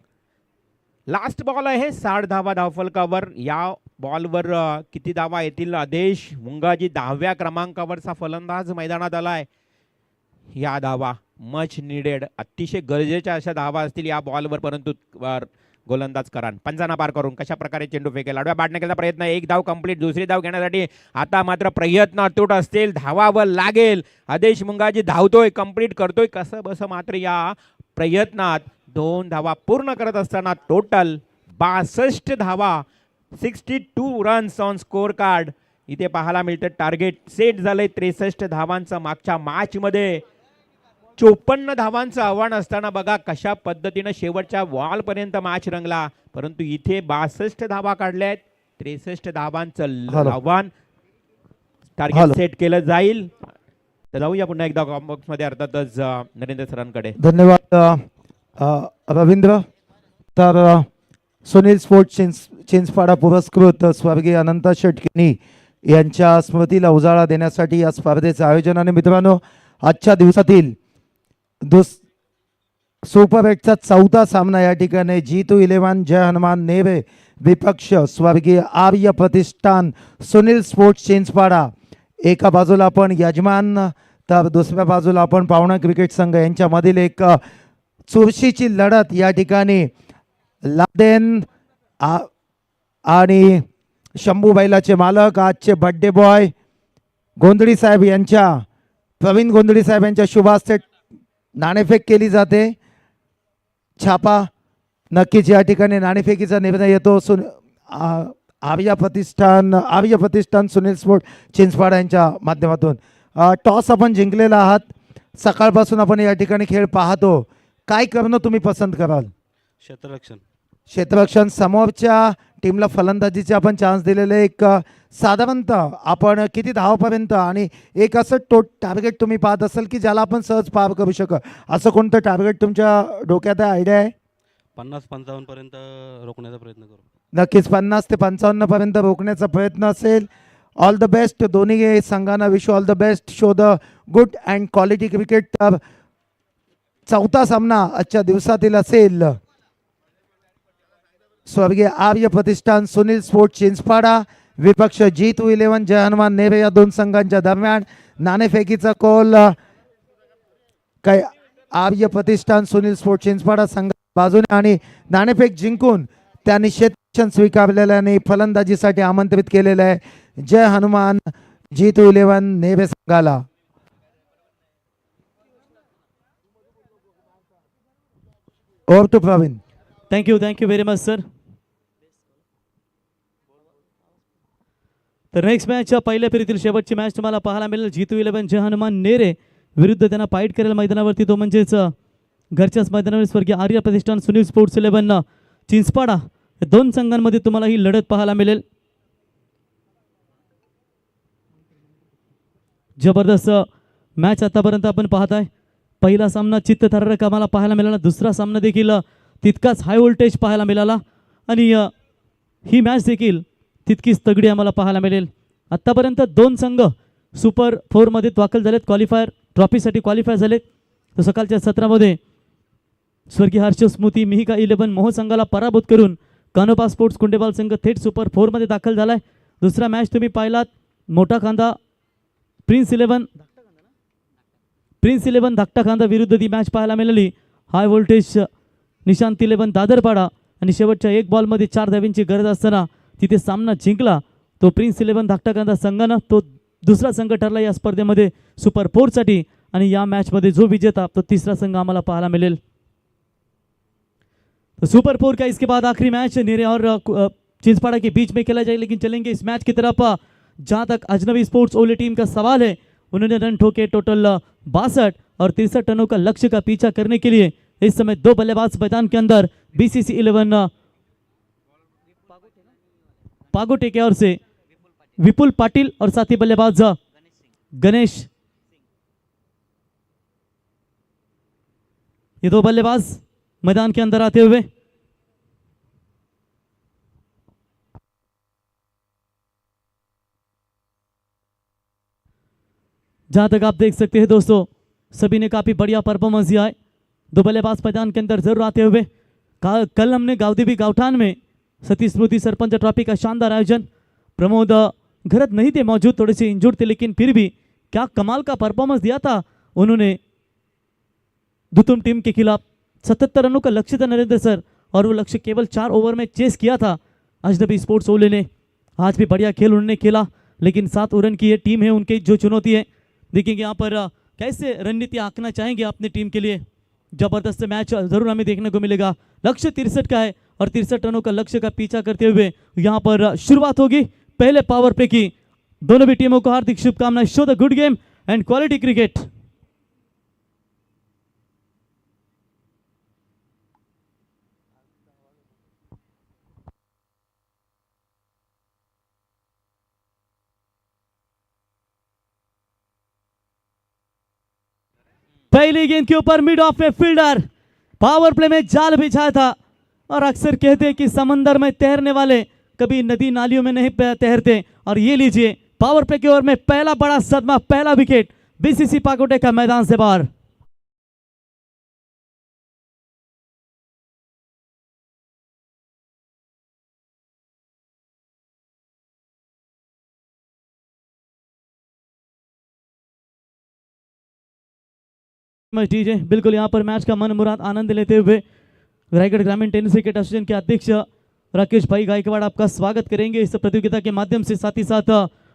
Speaker 1: लास्ट बॉल आहे 60 धावा धावफलकावर. या बॉलवर किती धावा येतील? आदेश मुंगाजी 10व्या क्रमांकावरचा फलंदाज मैदानात आलाय. या धावा मच निडेड, अतिशय गरजेच्या अशा धावा असतील या बॉलवर, परंतु गोलंदाज करान पंजाना पार करून कशा प्रकारे चेंडू फेकेल. आडव्या बाटण्याचा प्रयत्न. 1 धाव कंप्लीट. दुसरी धाव घेण्यासाठी आता मात्र प्रयत्न अतूट असतील. धावावर लागेल. आदेश मुंगाजी धावतोय, कंप्लीट करतोय कसं बस. मात्र या प्रयत्नात 2 धावा पूर्ण करत असताना टोटल 62 धावा. 62 रन्स ऑन स्कोर कार्ड इथे पाहायला मिळतं. टार्गेट सेट झालंय 63 धावांचं. मागच्या मॅचमध्ये 54 धावांचं आव्हान असताना बघा कशा पद्धतीनं शेवटच्या बॉल पर्यंत मॅच रंगला, परंतु इथे 62 धावा काढल्यात. 63 धावांचं आव्हान टार्गेट सेट केलं जाईल. तर जाऊया पुन्हा एकदा कॉम्बॉक्स मध्ये अर्थातच नरेंद्र सरांकडे.
Speaker 3: धन्यवाद रवींद्र. तर सुनील स्पोर्ट्स चिंचपाडा पुरस्कृत स्वर्गीय अनंत शेटकिनी यांच्या स्मृतीला उजाळा देण्यासाठी या स्पर्धेचं आयोजन. आणि मित्रांनो, आजच्या दिवसातील सुपर 8चा 4था सामना या ठिकाणी G211 जय हनुमान नेवे विपक्ष स्वर्गीय आर्य प्रतिष्ठान सुनील स्पोर्ट्स चिंचपाडा. एका बाजूला आपण यजमान तर दुसऱ्या बाजूला आपण पावणा क्रिकेट संघ यांच्यामधील एक चुरशीची लढत या ठिकाणी लादेन आणि शंभू बैलाचे मालक, आजचे बड्डे बॉय गोंधळी साहेब यांच्या, प्रवीण गोंधळी साहेब यांच्या शुभास्ते नाणेफेक केली जाते. छापा नक्कीच या ठिकाणी नाणेफेकीचा निर्णय येतो. आर्य प्रतिष्ठान सुनील स्पोर्ट चिंचपाडा यांच्या माध्यमातून. टॉस आपण जिंकलेला आहात. सकाळपासून आपण या ठिकाणी खेळ पाहतो. काय करणं तुम्ही पसंत कराल?
Speaker 4: क्षेत्ररक्षण.
Speaker 3: क्षेत्ररक्षण समोरच्या टीमला फलंदाजीचे आपण चान्स दिलेले एक साधारणतः आपण किती धावापर्यंत आणि एक असं टार्गेट तुम्ही पाहत असाल की ज्याला आपण सहज पार करू शकू असं कोणतं टार्गेट तुमच्या डोक्यात आयडिया आहे?
Speaker 4: 50-55 पर्यंत रोखण्याचा प्रयत्न करू.
Speaker 3: नक्कीच 50 ते 55 पर्यंत रोखण्याचा प्रयत्न असेल. ऑल द बेस्ट दोन्ही संघांना. Wish all the best. Show the good and quality cricket. तर चौथा सामना आजच्या दिवसातील असेल स्वर्गीय आर्य प्रतिष्ठान सुनील स्पोर्ट्स चिंचपाडा विपक्ष G211 जय हनुमान नेरे या दोन संघांच्या दरम्यान. नाणेफेकीचा कॉल काय आर्य प्रतिष्ठान सुनील स्पोर्ट्स चिंचपाडा संघ बाजूने आणि नाणेफेक जिंकून त्यांनी क्षेत्ररक्षण स्वीकारलेल्याने फलंदाजीसाठी आमंत्रित केलेलं आहे जय हनुमान G211 नेरे संघाला. Over to Praveen.
Speaker 2: Thank you very much sir. तर नेक्स्ट मॅचच्या पहिल्या फेरीतील शेवटची मॅच तुम्हाला पाहायला मिळेल. G211 जय हनुमान नेरे विरुद्ध त्यांना फाईट करेल मैदानावरती तो म्हणजेच घरच्याच मैदानावर स्वर्गीय आर्य प्रतिष्ठान सुनील स्पोर्ट्स 11 चिंचपाडा या दोन संघांमध्ये तुम्हाला ही लढत पाहायला मिळेल. जबरदस्त मॅच आतापर्यंत आपण पाहताय. पहिला सामना चित्तथरारक आम्हाला पाहायला मिळाला. दुसरा सामना देखील तितकाच हाय व्होल्टेज पाहायला मिळाला आणि ही मॅच देखील तितकीच तगडी आम्हाला पाहायला मिळेल. आत्तापर्यंत दोन संघ सुपर 4मध्ये दाखल झालेत. क्वालिफायर ट्रॉफीसाठी क्वालिफाय झालेत. तर सकाळच्या सत्रामध्ये स्वर्गीय हर्ष स्मृती मिहिका 11 मोह संघाला पराभूत करून कानोपा स्पोर्ट्स कुंडेबाल संघ थेट सुपर 4मध्ये दाखल झालाय. दुसरा मॅच तुम्ही पाहिलात मोठा खांदा प्रिन्स 11 धाकटा खांदा विरुद्ध ती मॅच पाहायला मिळाली. हाय व्होल्टेज निशांत 11 दादरपाडा आणि शेवटच्या एक बॉलमध्ये 4 धावींची गरज असताना तिथे सामना जिंकला तो प्रिन्स 11 धाकटा खांदा संघानं. तो दुसरा संघ ठरला या स्पर्धेमध्ये सुपर 4साठी आणि या मॅचमध्ये जो विजेता तो तिसरा संघ आम्हाला पाहायला मिळेल. तो सुपर 4 का इसके बाद आखिरी मैच नेरे और चिंचपाड़ा के बीच में खेला जाएगा. लेकिन चलेंगे इस मैच की तरफ. जहां तक अजनबी स्पोर्ट्स ओले टीम का सवाल है उन्होंने रन ठोके टोटल 62 और 63 रनों का लक्ष्य का पीछा करने के लिए इस समय दो बल्लेबाज मैदान के अंदर. BCC 11 पागोटे की ओर से विपुल पाटिल और साथी बल्लेबाज गणेश. ये दो बल्लेबाज मैदान के अंदर आते हुए जहां तक आप देख सकते हैं दोस्तों सभी ने काफी बढ़िया परफॉर्मेंस दिया है. दो बल्लेबाज मैदान के अंदर जरूर आते हुए. कल हमने गावदेवी गावठान में सती स्मृति सरपंच ट्रॉफी का शानदार आयोजन. प्रमोद घरत नहीं थे मौजूद, थोड़े से इंजूर्ड थे, लेकिन फिर भी क्या कमाल का परफॉर्मेंस दिया था उन्होंने. दुतुम टीम के खिलाफ 77 रनों का लक्ष्य था नरेंद्र सर और वो लक्ष्य केवल 4 ओवर में चेस किया था अजनबी स्पोर्ट्स ओले ने. आज भी बढ़िया खेल उन्होंने खेला लेकिन 7 ओवर की ये टीम है, उनकी जो चुनौती है देखेंगे यहाँ पर कैसे रणनीति आंकना चाहेंगे अपनी टीम के लिए. जबरदस्त मैच जरूर हमें देखने को मिलेगा. लक्ष्य 63 का है और 63 रनों का लक्ष्य का पीछा करते हुए यहाँ पर शुरुआत होगी पहले पावर प्ले की. दोनों भी टीमों को हार्दिक शुभकामनाएं. Show the good game end quality cricket. पहली गेंद के ऊपर मिड ऑफ में फील्डर पावर प्ले में जाल बिछाया था. और अक्सर कहते हैं कि समंदर में तैरने वाले कभी नदी नालियों में नहीं तैरते. और ये लीजिए पावर प्ले की ओर में पहला बड़ा सदमा, पहला विकेट BCC पाकोटे का मैदान से बाहर. डीजे बिल्कुल यहाँ पर मैच का मन मुराद आनंद लेते हुए रायगढ़ ग्रामीण टेनिस क्रिकेट एसोसिएशन के अध्यक्ष राकेश भाई गायकवाड़ आपका स्वागत करेंगे इस प्रतियोगिता के माध्यम से. साथ ही साथ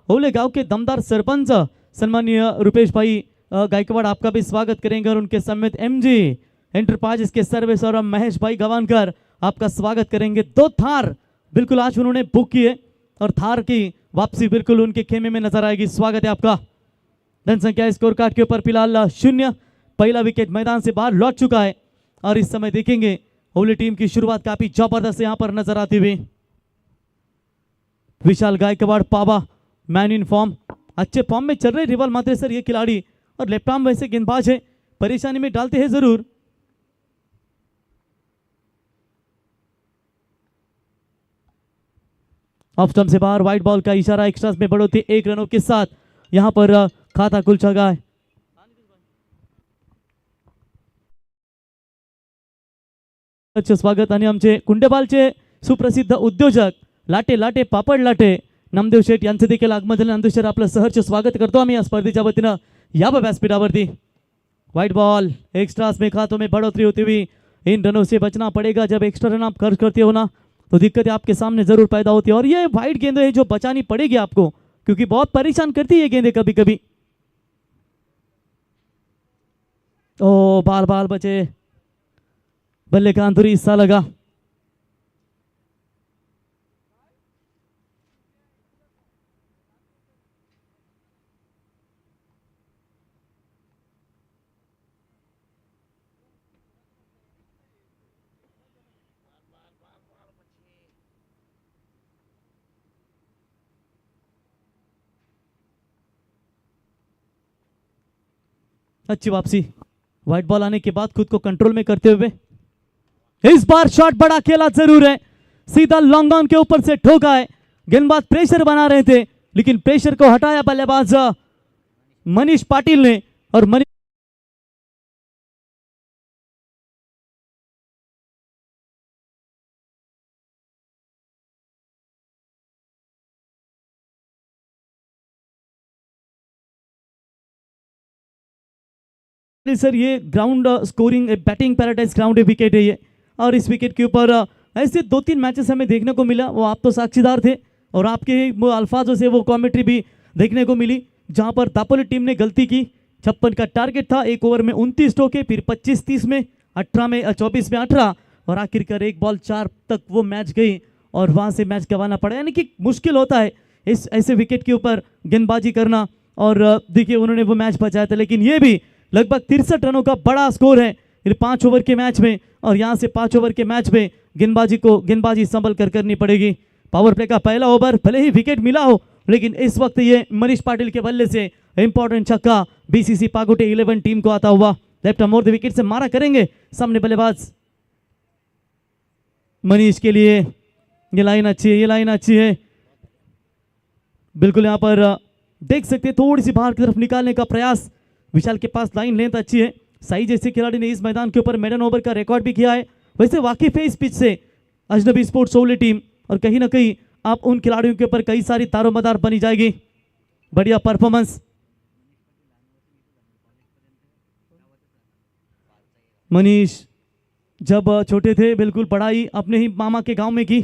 Speaker 2: ओले गांव के दमदार सरपंच सम्मानीय रुपेश भाई गायकवाड़ आपका भी स्वागत करेंगे और उनके समेत MG एंटरप्राइजेस के सर्विस और महेश भाई गवानकर आपका स्वागत करेंगे. 2 थार बिल्कुल आज उन्होंने बुक किए और थार की वापसी बिल्कुल उनके खेमे में नजर आएगी. स्वागत है आपका. जनसंख्या स्कोर कार्ड के ऊपर फिलहाल 0. पहला विकेट मैदान से बाहर लौट चुका है और इस समय देखेंगे ओवली टीम की शुरुआत काफी जबरदस्त यहाँ पर नजर आती हुई। विशाल गायकवाड़ पावा मैन इन फॉर्म, अच्छे फॉर्म में चल रहे रिवल मात्रेसर ये खिलाड़ी, और लेफ्ट आर्म वैसे गेंदबाज है, परेशानी में डालते हैं जरूर। ऑफ स्टंप से बाहर, व्हाइट बॉल का इशारा, एक्स्ट्रास में बढ़ोतरी 1 रनों के साथ यहां पर खाता कुलचा गाय। स्वागत आणि आमचे कुंडेबालचे सुप्रसिद्ध उद्योजक लाटे लाटे पापड लाटे नामदेव शेठ यांचं देखील आगमन झालं। नामदेव शेठ आपलं सहर्ष स्वागत करतो आम्ही या स्पर्धेच्या वतीनं या व्यासपीठावरती। व्हाइट बॉल, एक्स्ट्रास में खातों में बढ़ोतरी होती हुई, इन रनों से बचना पड़ेगा। जब एक्स्ट्रा रन आप खर्च करते हो ना तो दिक्कतें आपके सामने जरूर पैदा होती है, और ये वाइट गेंदें है जो बचानी पड़ेगी आपको, क्योंकि बहुत परेशान करती है गेंदें कभी कभी। ओ बाल बाल बचे, बल्ले का अंदरूनी हिस्सा लगा। अच्छी वापसी, व्हाइट बॉल आने के बाद खुद को कंट्रोल में करते हुए इस बार शॉट बड़ा खेला जरूर है, सीधा लॉन्ग ऑन के ऊपर से ठोका है। गेंदबाज प्रेशर बना रहे थे लेकिन प्रेशर को हटाया बल्लेबाज मनीष पाटिल ने, और मनीष सर ये ground scoring batting paradise ground wicket है ये, और इस विकेट के ऊपर ऐसे 2-3 मैचेस हमें देखने को मिला, वो आप तो साक्षीदार थे और आपके वो अल्फाजों से वो कमेंट्री भी देखने को मिली, जहां पर दापोली टीम ने गलती की। 56 का टारगेट था, एक ओवर में 29 ठोके, फिर 25-30 में 18 में 24 में 18, और आखिरकार एक बॉल 4 तक वो मैच गई और वहां से मैच गंवाना पड़ा। यानी कि मुश्किल होता है इस ऐसे विकेट के ऊपर गेंदबाजी करना, और देखिए उन्होंने वो मैच बचाया था, लेकिन ये भी लगभग 63 रनों का बड़ा स्कोर है 5 ओवर के मैच में, और यहां से 5 ओवर के मैच में गेंदबाजी संभल कर करनी पड़ेगी। पावर प्ले का पहला ओवर, भले ही विकेट मिला हो लेकिन इस वक्त ये मनीष पाटिल के बल्ले से इंपॉर्टेंट छक्का बीसीसी पागोटे 11 टीम को आता हुआ। लेफ्ट आर्म विकेट से मारा करेंगे सामने बल्लेबाज मनीष के लिए। ये लाइन अच्छी है, ये लाइन अच्छी है, बिल्कुल यहाँ पर देख सकते हैं थोड़ी सी बाहर की तरफ निकालने का प्रयास। विशाल के पास लाइन लेंथ अच्छी है, साई जैसे खिलाड़ी ने इस मैदान के ऊपर मेडन ओवर का रिकॉर्ड भी किया है। वैसे वाकिफ है इस पिच से अजनबी स्पोर्ट्स ओवली टीम, और कहीं ना कहीं आप उन खिलाड़ियों के ऊपर कई सारी दारोमदार बनी जाएगी। बढ़िया परफॉर्मेंस। मनीष जब छोटे थे बिल्कुल पढ़ाई अपने ही मामा के गांव में की,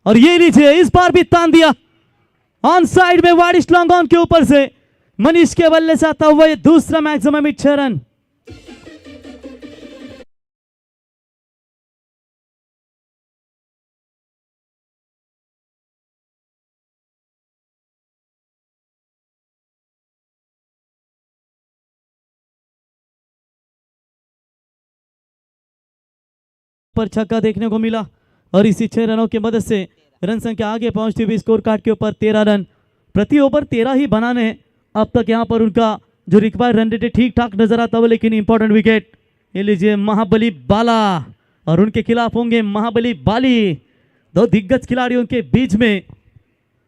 Speaker 2: और ये लीजिए इस बार भी तान दिया ऑन साइड में वाइड लॉन्ग ऑन के ऊपर से मनीष के बल्ले से आता हुआ ये दूसरा मैक्सिमम 6 रन। पर छक्का देखने को मिला, और इसी 6 रनों की मदद से रन संख्या आगे पहुंचती हुई स्कोर कार्ड के ऊपर 13 रन। प्रति ओवर 13 ही बनाने हैं अब तक यहाँ पर उनका जो रिक्वायर्ड रन रेट है ठीक ठाक नजर आता हुआ, लेकिन इंपॉर्टेंट विकेट ये लीजिए महाबली बाला, और उनके खिलाफ होंगे महाबली बाली। दो दिग्गज खिलाड़ियों के बीच में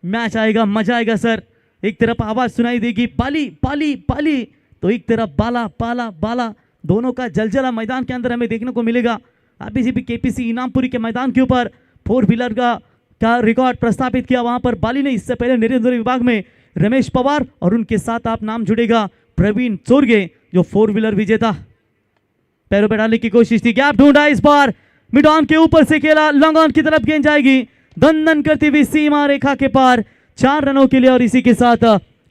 Speaker 2: मैच आएगा, मजा आएगा सर। एक तरफ आवाज सुनाई देगी बाली बाली बाली, तो एक तरफ बाला बाला बाला, दोनों का जलजला मैदान के अंदर हमें देखने को मिलेगा। आईपीसीबी केपीसी इनामपुरी के मैदान के ऊपर 4 व्हीलर का रिकॉर्ड प्रस्थापित किया वहां पर बाली ने। इससे पहले नरेंद्र विभाग में रमेश पवार, और उनके साथ आप नाम जुड़ेगा प्रवीण चोरगे जो 4 व्हीलर विजेता। पैरों पे डालने की कोशिश थी, गैप ढूंढा, इस बार मिड ऑन के ऊपर से खेला, लॉन्ग ऑन की तरफ गेंद जाएगी दन दन करती हुई सीमा रेखा के पार 4 रनों के लिए, और इसी के साथ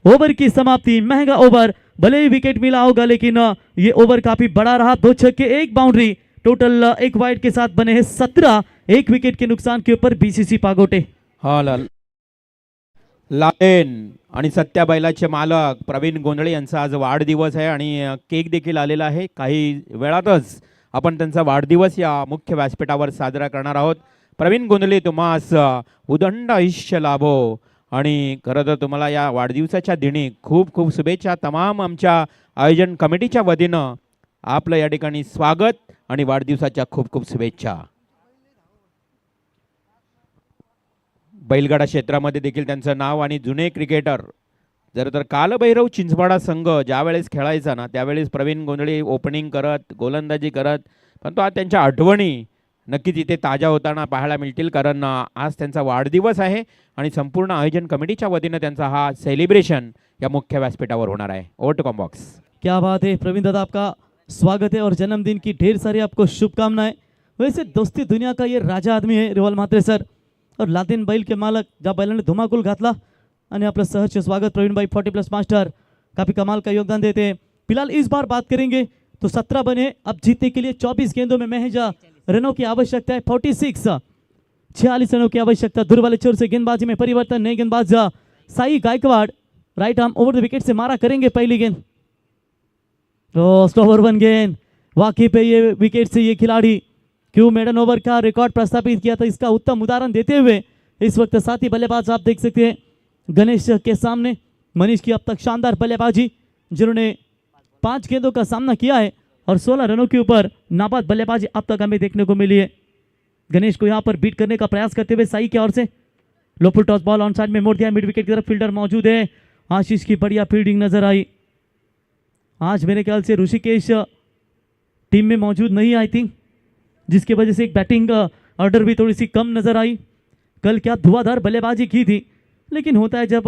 Speaker 2: ओवर की समाप्ति। महंगा ओवर, भले ही विकेट मिला होगा लेकिन ये ओवर काफी बड़ा रहा। 2 छक्के 1 बाउंड्री, टोटल 1 वाइड के साथ बने हैं 17, 1 विकेट के नुकसान के ऊपर बीसीसी पागोटे।
Speaker 1: हा लालेन आणि सत्या बैलाचे मालक प्रवीण गोंधळे यांचा आज वाढदिवस आहे आणि केक देखील आलेला आहे। काही वेळातच आपण त्यांचा वाढदिवस या मुख्य व्यासपीठावर साजरा करणार आहोत. प्रवीण गोंधळे तुम्हास उदंड आयुष्य लाभो आणि खरं तर तुम्हाला या वाढदिवसाच्या दिनी खूप खूप शुभेच्छा. तमाम आमच्या आयोजन कमिटीच्या वतीनं आपलं या ठिकाणी स्वागत आणि वाढदिवसाच्या खूप खूप शुभेच्छा. बैलगाडा क्षेत्रामध्ये देखील त्यांचं नाव आणि जुने क्रिकेटर जर तर कालभैरव चिंचवाडा संघ ज्यावेळेस खेळायचा ना त्यावेळेस प्रवीण गोंधळे ओपनिंग करत गोलंदाजी करत, पण तो आज त्यांच्या आठवणी नक्कीच इथे ताज्या होताना पाहायला मिळतील. कारण आज त्यांचा वाढदिवस आहे आणि संपूर्ण आयोजन कमिटीच्या वतीनं त्यांचा हा सेलिब्रेशन या मुख्य व्यासपीठावर होणार आहे. ओव्हर टू कॉम्बॉक्स.
Speaker 2: क्या बात है प्रवीण दादा, आपका स्वागत है और जन्मदिन की ढेर सारी आपको शुभकामनाएं. वैसे दोस्ती दुनिया का ये राजा आदमी है रिवाल म्हात्रे सर और लादेन बैल के मालक, ज्या बैलाने धुमाकूल घातला आणि आपलं सहर्ष स्वागत प्रवीण भाई 40+ मास्टर, काफ़ी कमाल का योगदान देते हैं. फिलहाल इस बार बात करेंगे तो 17 बने, अब जीतने के लिए 24 गेंदों में महज रनों की आवश्यकता है. 46 रनों की आवश्यकता. दूर वाले छोर से गेंदबाजी में परिवर्तन, नए गेंदबाज Sai Gaikwad right arm over the wicket से मारा करेंगे पहली गेंद. तो स्टोवर 1 गेंद, वाकई पे ये विकेट से ये खिलाड़ी क्यों मेडन ओवर का रिकॉर्ड प्रस्थापित किया था इसका उत्तम उदाहरण देते हुए इस वक्त साथी बल्लेबाज आप देख सकते हैं गणेश के सामने. मनीष की अब तक शानदार बल्लेबाजी, जिन्होंने 5 गेंदों का सामना किया है और 16 रनों के ऊपर नाबाद बल्लेबाजी अब तक हमें देखने को मिली है. गणेश को यहाँ पर बीट करने का प्रयास करते हुए साई की ओर से low full toss ball on side में मोड़ दिया. मिड विकेट की तरफ फील्डर मौजूद है. आशीष की बढ़िया फील्डिंग नजर आई. आज मेरे ख्याल से ऋषिकेश टीम में मौजूद नहीं आई थिंक, जिसकी वजह से एक बैटिंग ऑर्डर भी थोड़ी सी कम नजर आई. कल क्या धुआंधार बल्लेबाजी की थी, लेकिन होता है जब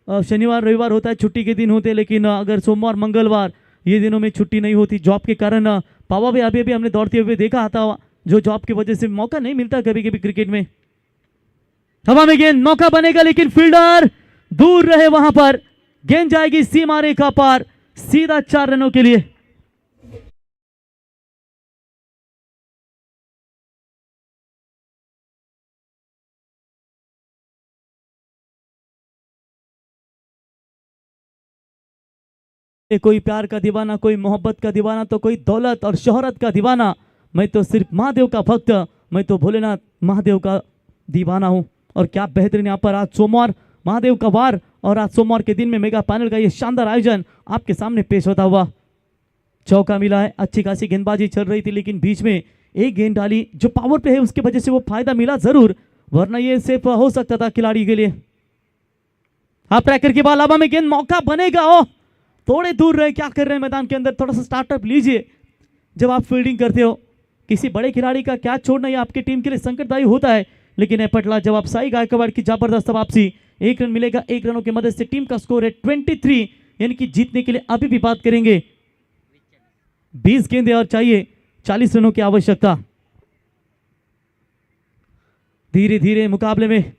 Speaker 2: शनिवार रविवार होता है छुट्टी के दिन होते हैं, लेकिन अगर सोमवार मंगलवार ये दिनों में छुट्टी नहीं होती जॉब के कारण. पावा भी अभी हमने दौड़ते हुए देखा था, जो जॉब की वजह से मौका नहीं मिलता कभी कभी क्रिकेट में. हवा में गेंद, मौका बनेगा लेकिन फील्डर दूर रहे वहां पर. गेंद जाएगी सीमा रेखा पार, सीधा 4 रनों के लिए. कोई प्यार का दीवाना, कोई मोहब्बत का दीवाना, तो कोई दौलत और शोहरत का दीवाना. मैं तो सिर्फ महादेव का भक्त, मैं तो भोलेनाथ महादेव का दीवाना हूं. और क्या बेहतरीन यहाँ पर आज सोमवार महादेव का वार और आज सोमवार के दिन में मेगा पैनल का ये शानदार आयोजन आपके सामने पेश होता हुआ. चौका मिला है, अच्छी खासी गेंदबाजी चल रही थी, लेकिन बीच में एक गेंद डाली जो पावर पे है उसकी वजह से वो फायदा मिला जरूर, वरना ये सिर्फ हो सकता था खिलाड़ी के लिए. हाफ ट्रैकर की बॉल, हवा में गेंद, मौका बनेगा. ओ थोड़े दूर रहे, क्या कर रहे हैं मैदान के अंदर, थोड़ा सा स्टार्टअप लीजिए. जब आप फील्डिंग करते हो किसी बड़े खिलाड़ी का क्या छोड़ना ये आपकी टीम के लिए संकटदायी होता है, लेकिन एपटला जब आप साई गायकवाड़ की जबरदस्त वापसी, 1 रन मिलेगा. 1 रनों की मदद से टीम का स्कोर है 23, यानी कि जीतने के लिए अभी भी बात करेंगे. 20 गेंदें और चाहिए 40 रनों की आवश्यकता. धीरे धीरे मुकाबले में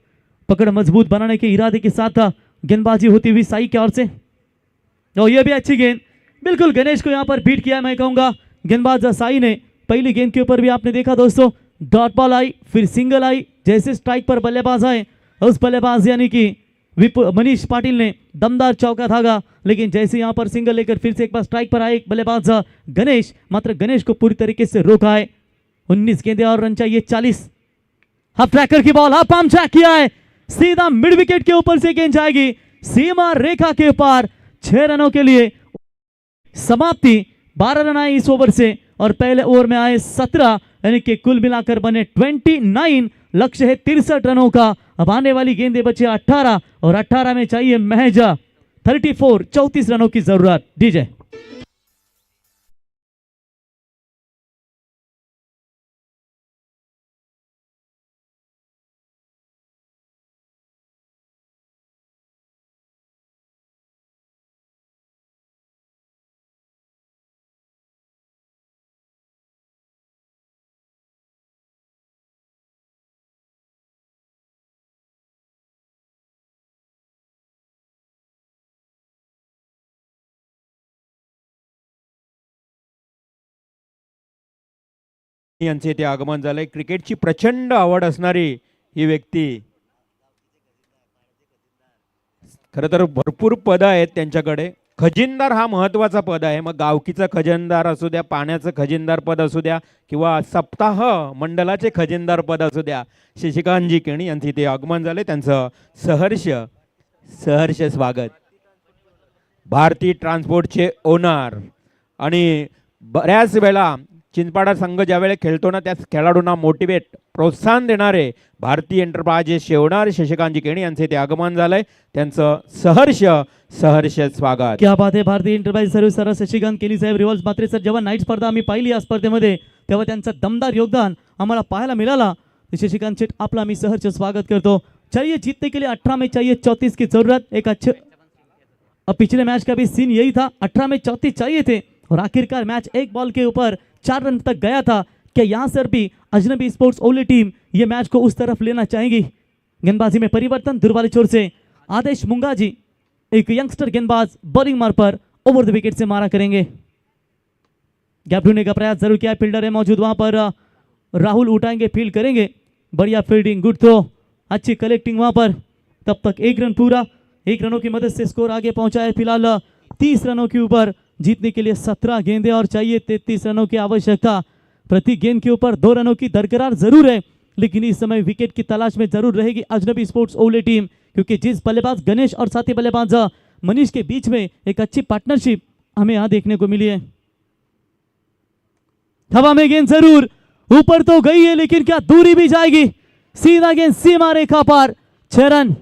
Speaker 2: पकड़ मजबूत बनाने के इरादे के साथ गेंदबाजी होती हुई साई की ओर से. और ये भी अच्छी गेंद, बिल्कुल गणेश को यहां पर बीट किया मैं कहूंगा गेंदबाज साई ने. पहली गेंद के ऊपर भी आपने देखा दोस्तों, डॉट बॉल आई, फिर सिंगल आई. जैसे स्ट्राइक पर बल्लेबाज आए, उस बल्लेबाज यानी कि मनीष पाटिल ने दमदार चौका धागा, लेकिन जैसे यहां पर सिंगल लेकर फिर से एक बार स्ट्राइक पर आए बल्लेबाज गणेश, मात्र गणेश को पूरी तरीके से रोका है. 19 गेंदें और रन चाहिए 40. हाफ ट्रैकर की बॉल, हाफ आर्म चेक किया है, सीधा मिड विकेट के ऊपर से गेंद जाएगी सीमा रेखा के पार. 6 रनों के लिए समाप्ति. 12 रन आए इस ओवर से और पहले ओवर में आए 17, यानी कि कुल मिलाकर बने 29. लक्ष्य है 63 रनों का. अब आने वाली गेंदें बचे 18 और 18 में चाहिए महज 34 रनों की जरूरत. डीजे
Speaker 1: यांचे ते आगमन झालंय. क्रिकेटची प्रचंड आवड असणारी ही व्यक्ती, खरं तर भरपूर पदं आहेत त्यांच्याकडे. खजिनदार हा महत्वाचा पद आहे. मग गावकीचा खजिनदार असू द्या, पाण्याचं खजिनदार पद असू द्या किंवा सप्ताह मंडलाचे खजिनदार पद असू द्या, शशिकांतजी केणी यांचे ते आगमन झाले. त्यांचं सहर्ष सहर्ष स्वागत. भारती ट्रान्सपोर्टचे ओनर आणि बऱ्याच वेळा चिंचपाडा संघ ज्यावेळेस खेळतो ना, त्याच खेळाडूंना मोटिवेट प्रोत्साहन देणारे भारतीय एंटरप्राइजेसचे ओनर शशिकांतजी केणी यांचे ते आगमन झालंय. त्यांचं सहर्ष सहर्ष स्वागत.
Speaker 2: क्या बात आहे. भारतीय एंटरप्राइज सर्व्हिस सर शशिकांत केली साहेब रिव्हॉल्स मात्रे सर, जेव्हा नाईट स्पर्धा आम्ही पाहिली या स्पर्धेमध्ये तेव्हा त्यांचं दमदार योगदान आम्हाला पाहायला मिळाला. शशिकांत शेठ आपला मी सहर्ष स्वागत करतो. चलिए जीतने के लिए 18 में चाहिए 34 की जरूरत. एक अच्छे पिछले मैच का भी सीन यही था, 18 में 34 चाहिए थे और आखिरकार मैच एक बॉल के ऊपर 4 रन तक गया था. क्या यहाँ सर भी अजनबी स्पोर्ट्स ओली टीम ये मैच को उस तरफ लेना चाहेंगी? गेंदबाजी में परिवर्तन, दूर वाली छोर से आदेश मुंगाजी एक यंगस्टर गेंदबाज बॉलिंग मार पर ओवर द विकेट से मारा करेंगे. गैप ढूंढने का प्रयास जरूर किया, फील्डर है मौजूद वहां पर. राहुल उठाएंगे, फील्ड करेंगे. बढ़िया फील्डिंग, गुड थ्रो, अच्छी कलेक्टिंग वहां पर. तब तक 1 रन पूरा, 1 रनों की मदद से स्कोर आगे पहुंचा है. फिलहाल 30 रनों के ऊपर जीतने के लिए 17 गेंदें और चाहिए 33 रनों की आवश्यकता. प्रति गेंद के ऊपर 2 रनों की दरकरार जरूर है, लेकिन इस समय विकेट की तलाश में जरूर रहेगी अजनबी स्पोर्ट्स ओले टीम, क्योंकि जिस बल्लेबाज गणेश और साथी बल्लेबाज मनीष के बीच में एक अच्छी पार्टनरशिप हमें यहाँ देखने को मिली है. हवा में गेंद जरूर ऊपर तो गई है, लेकिन क्या दूरी भी जाएगी? सीधा गेंद सीमा रेखा पार. 6 रन.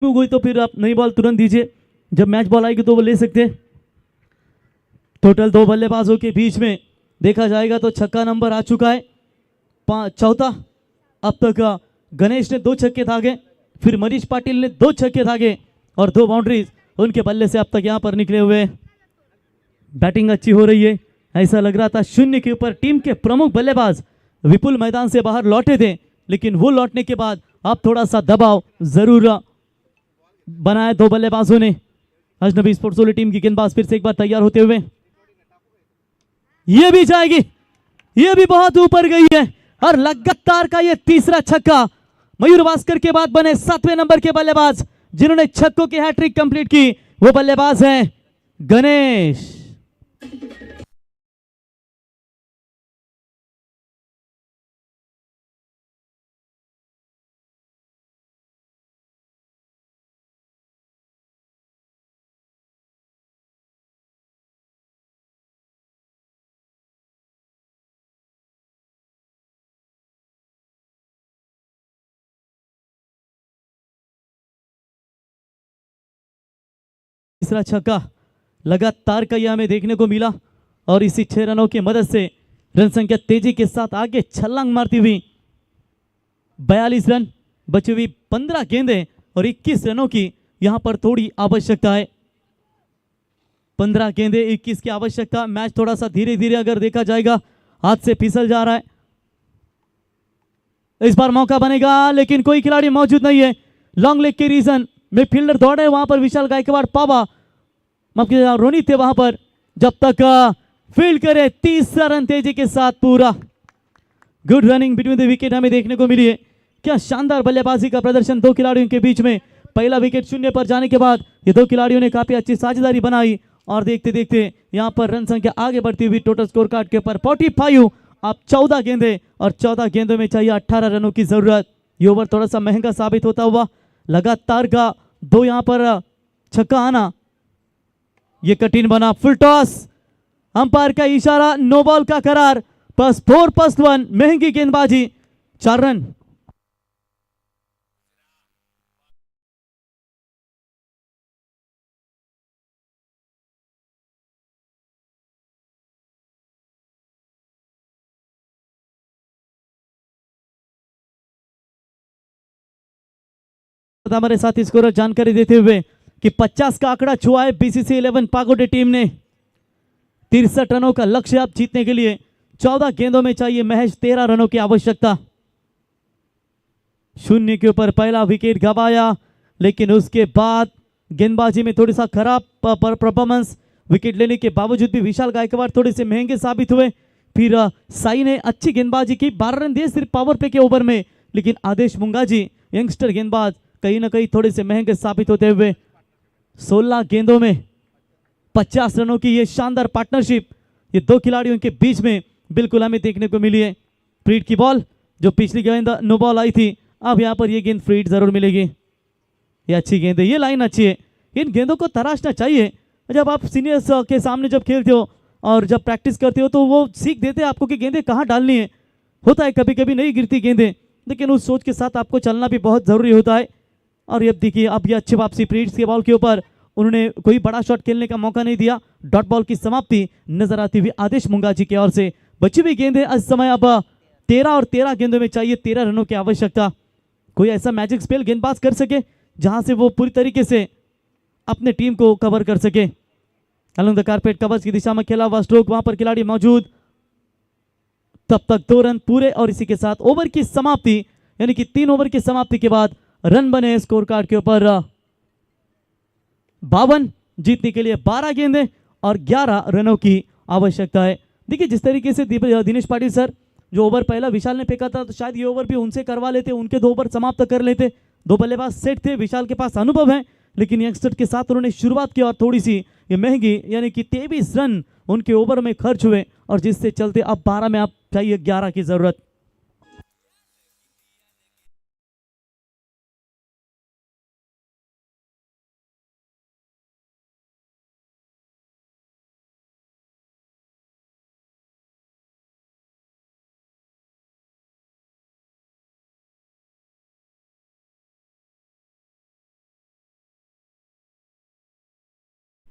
Speaker 2: हुई तो फिर आप नई बॉल तुरंत दीजिए, जब मैच बॉल आएगी तो वो ले सकते हैं. टोटल 2 बल्लेबाजों के बीच में देखा जाएगा तो छक्का नंबर आ चुका है, चौथा. अब तक गणेश ने 2 छक्के दागे, फिर मनीष पाटिल ने 2 छक्के दागे और 2 बाउंड्रीज उनके बल्ले से अब तक यहाँ पर निकले हुए. बैटिंग अच्छी हो रही है. ऐसा लग रहा था 0 के ऊपर टीम के प्रमुख बल्लेबाज विपुल मैदान से बाहर लौटे थे, लेकिन वो लौटने के बाद अब थोड़ा सा दबाव जरूर बनाए 2 बल्लेबाजों ने. अजनबी स्पोर्ट्स ओली टीम की गेंदबाज फिर से एक बार तैयार होते हुए, ये भी जाएगी, ये भी बहुत ऊपर गई है और लगातार का ये तीसरा छक्का. मयूर भास्कर के बाद बने 7वें नंबर के बल्लेबाज जिन्होंने छक्कों की हैट्रिक कंप्लीट की, वो बल्लेबाज हैं गणेश. तीसरा छक्का लगातार का यह हमें देखने को मिला और इसी 6 रनों की मदद से रन संख्या तेजी के साथ आगे छलांग मारती हुई 42 रन, बची हुई 15 गेंदें और 21 रनों की यहां पर थोड़ी आवश्यकता है. 15 गेंदें 21 की आवश्यकता. मैच थोड़ा सा धीरे धीरे अगर देखा जाएगा हाथ से फिसल जा रहा है. इस बार मौका बनेगा, लेकिन कोई खिलाड़ी मौजूद नहीं है. लॉन्ग लेग के रीजन में फील्डर दौड़े, वहां पर विशाल गायकवाड़ पावा रोनित थे वहां पर. जब तक फील्ड करे 30 रन तेजी के साथ पूरा. Good running between the wicket हमें देखने को मिली है. क्या शानदार बल्लेबाजी का प्रदर्शन 2 खिलाड़ियों के बीच में. पहला विकेट 0 पर जाने के बाद ये 2 खिलाड़ियों ने काफी अच्छी साझेदारी बनाई और देखते देखते यहां पर रन संख्या आगे बढ़ती हुई टोटल स्कोर कार्ड के ऊपर 45. अब 14 गेंदें और 14 गेंदों में चाहिए 18 रनों की जरूरत. ये ओवर थोड़ा सा महंगा साबित होता हुआ. लगातार का 2 यहां पर छक्का आना ये कठिन बना. फुल टॉस, अंपायर का इशारा, नो बॉल का करार. +4 महंगी गेंदबाजी, 4 रन. हमारे साथी स्कोरर जानकारी देते हुए कि 50 का आंकड़ा छुआ है बीसीसी 11 पागोडे टीम ने. 63 रनों का लक्ष्य आप जीतने के लिए 14 गेंदों में चाहिए महज 13 रनों की आवश्यकता। 0 के ऊपर पहला विकेट गंवाया, लेकिन उसके बाद गेंदबाजी में थोड़ी सा खराब परफॉर्मेंस, विकेट लेने के बावजूद भी विशाल गायकवाड़ थोड़े से महंगे साबित हुए। फिर साई ने अच्छी गेंदबाजी की, 12 रन दिए सिर्फ पावर प्ले के ओवर में, लेकिन आदेश मुंगाजी यंगस्टर गेंदबाज कहीं ना कहीं थोड़े से महंगे साबित होते हुए 16 गेंदों में 50 रनों की ये शानदार पार्टनरशिप ये दो खिलाड़ियों के बीच में बिल्कुल हमें देखने को मिली है। फ्रीड की बॉल, जो पिछली गेंद नो बॉल आई थी, अब यहाँ पर ये गेंद फ्रीड जरूर मिलेगी। ये अच्छी गेंद है, ये लाइन अच्छी है। इन गेंदों को तराशना चाहिए। जब आप सीनियर्स के सामने जब खेलते हो और जब प्रैक्टिस करते हो तो वो सीख देते हैं आपको कि गेंदें कहाँ डालनी है। होता है कभी कभी नहीं गिरती गेंदें, लेकिन उस सोच के साथ आपको चलना भी बहुत ज़रूरी होता है। और ये देखिए, अब ये अच्छी वापसी फ्रीड्स के बॉल के ऊपर, उन्होंने कोई बड़ा शॉट खेलने का मौका नहीं दिया। डॉट बॉल की समाप्ति नजर आती हुई आदेश मुंगाजी की ओर से। बची हुई गेंदें इस समय अब 13 और 13 गेंदों में चाहिए 13 रनों की आवश्यकता। कोई ऐसा मैजिक स्पेल गेंदबाज कर सके जहां से वो पूरी तरीके से अपने टीम को कवर कर सके। अलोंग द कारपेट कवर्स की दिशा में खेला हुआ स्ट्रोक, वहां पर खिलाड़ी मौजूद, तब तक 2 रन पूरे। और इसी के साथ ओवर की समाप्ति, यानी कि 3 ओवर की समाप्ति के बाद रन बने स्कोर कार्ड के ऊपर 52। जीतने के लिए 12 गेंदें और 11 रनों की आवश्यकता है। देखिए जिस तरीके से दिनेश पाटिल सर, जो ओवर पहला विशाल ने फेंका था, तो शायद ये ओवर भी उनसे करवा लेते, उनके 2 ओवर समाप्त कर लेते। 2 बल्लेबाज सेट थे, विशाल के पास अनुभव है, लेकिन यंगस्टर के साथ उन्होंने शुरुआत की और थोड़ी सी ये महंगी, यानी कि 23 रन उनके ओवर में खर्च हुए, और जिससे चलते अब 12 में अब चाहिए 11 की जरूरत।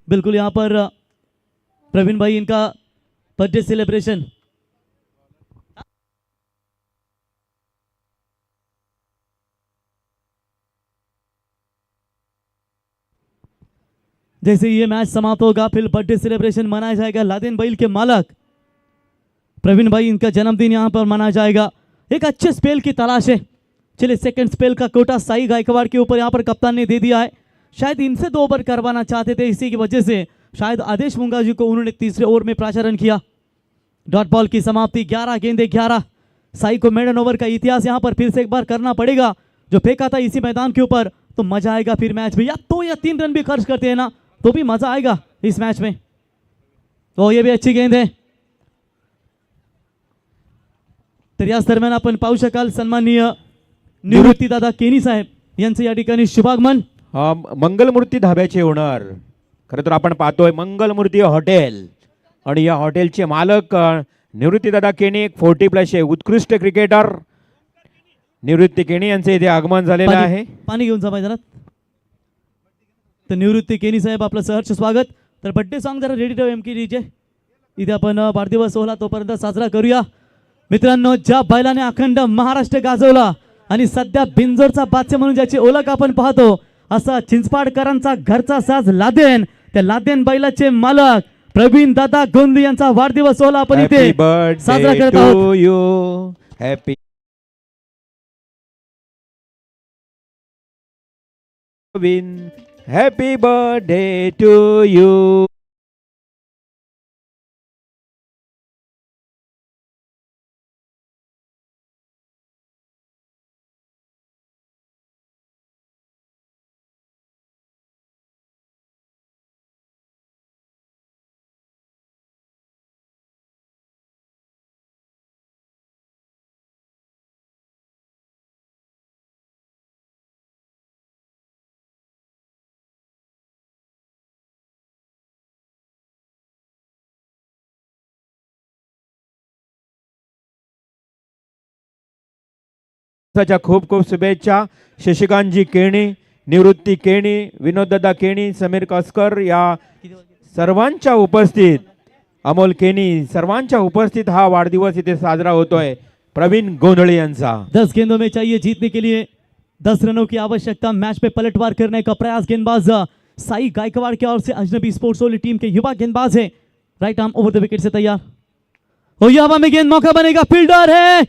Speaker 2: बिल्कुल यहाँ पर प्रवीण भाई इनका बर्थडे सेलिब्रेशन, जैसे ये मैच समाप्त होगा फिर बर्थडे सेलिब्रेशन मनाया जाएगा। लादेन बैल के मालक प्रवीण भाई, इनका जन्मदिन यहाँ पर मनाया जाएगा। एक अच्छे स्पेल की तलाश है। चलिए, सेकंड स्पेल का कोटा साई गायकवाड़ के ऊपर यहाँ पर कप्तान ने दे दिया है। शायद इनसे 2 ओवर करवाना चाहते थे, इसी की वजह से शायद आदेश मुंगाजी को उन्होंने तीसरे ओवर में प्राचारण किया। डॉट बॉल की समाप्ति, 11 गेंदे 11। साई को मेडन ओवर का इतिहास यहाँ पर फिर से एक बार करना पड़ेगा। जो फेंका था इसी मैदान के ऊपर, तो मजा आएगा फिर मैच में। या 2 या 3 रन भी खर्च करते हैं ना, तो भी मजा आएगा इस मैच में। तो ये भी अच्छी गेंद है। तर याच दरम्यान आपण पाहू शकाल सन्माननीय निवृत्तीदादा केनी साहेब यांचं या ठिकाणी शुभागमन।
Speaker 1: मंगलमूर्ती धाब्याचे ओनर, खरं तर आपण पाहतोय मंगलमूर्ती हॉटेल, आणि या हॉटेलचे मालक निवृत्तीदादा केणी, एक 40+ उत्कृष्ट क्रिकेटर निवृत्ती केणी यांचे इथे आगमन झालेलं आहे।
Speaker 2: पाणी घेऊन जा मैदानात। तर निवृत्ती केनी साहेब, आपलं सहर्ष स्वागत। तर बर्थडे सॉन्ग जरा रेडी ठेवा एमके डीजे, इथे आपण वाढदिवस सोहळा तोपर्यंत साजरा करूया। मित्रांनो, ज्या बैलाने अखंड महाराष्ट्र गाजवला आणि सध्या बिंजोरचा बादशाह म्हणून ज्याची ओळख आपण पाहतो, असा चिंचपाडकरांचा घरचा साज लादेन, त्या लादेन बैलाचे मालक प्रवीण दादा गोंदी यांचा वाढदिवस सोहळा आपण इथे साजरा करत आहोत।
Speaker 1: Happy happy birthday to you. खूप खूप शुभेच्छा शशिकांतजी केणी, निवृत्ती केणी, विनोददादा केणी, समीर कसकर या सर्वांच्या उपस्थित, अमोल केणी, सर्वांच्या उपस्थित हा वाढदिवस इथे साजरा होतोय प्रवीण गोंधळे यांचा।
Speaker 2: 10 गेंदों में चाहिए जीतने के लिए 10 रनों की आवश्यकता। मैच पे पलटवार करने का प्रयास गेंदबाज साई गायकवाड़ की ओर से। अजनबी स्पोर्ट्स ओनली टीम के युवा गेंदबाज है, right arm over the wicket से तैयार। और यहाँ में गेंद मौका बनेगा, फील्डर है,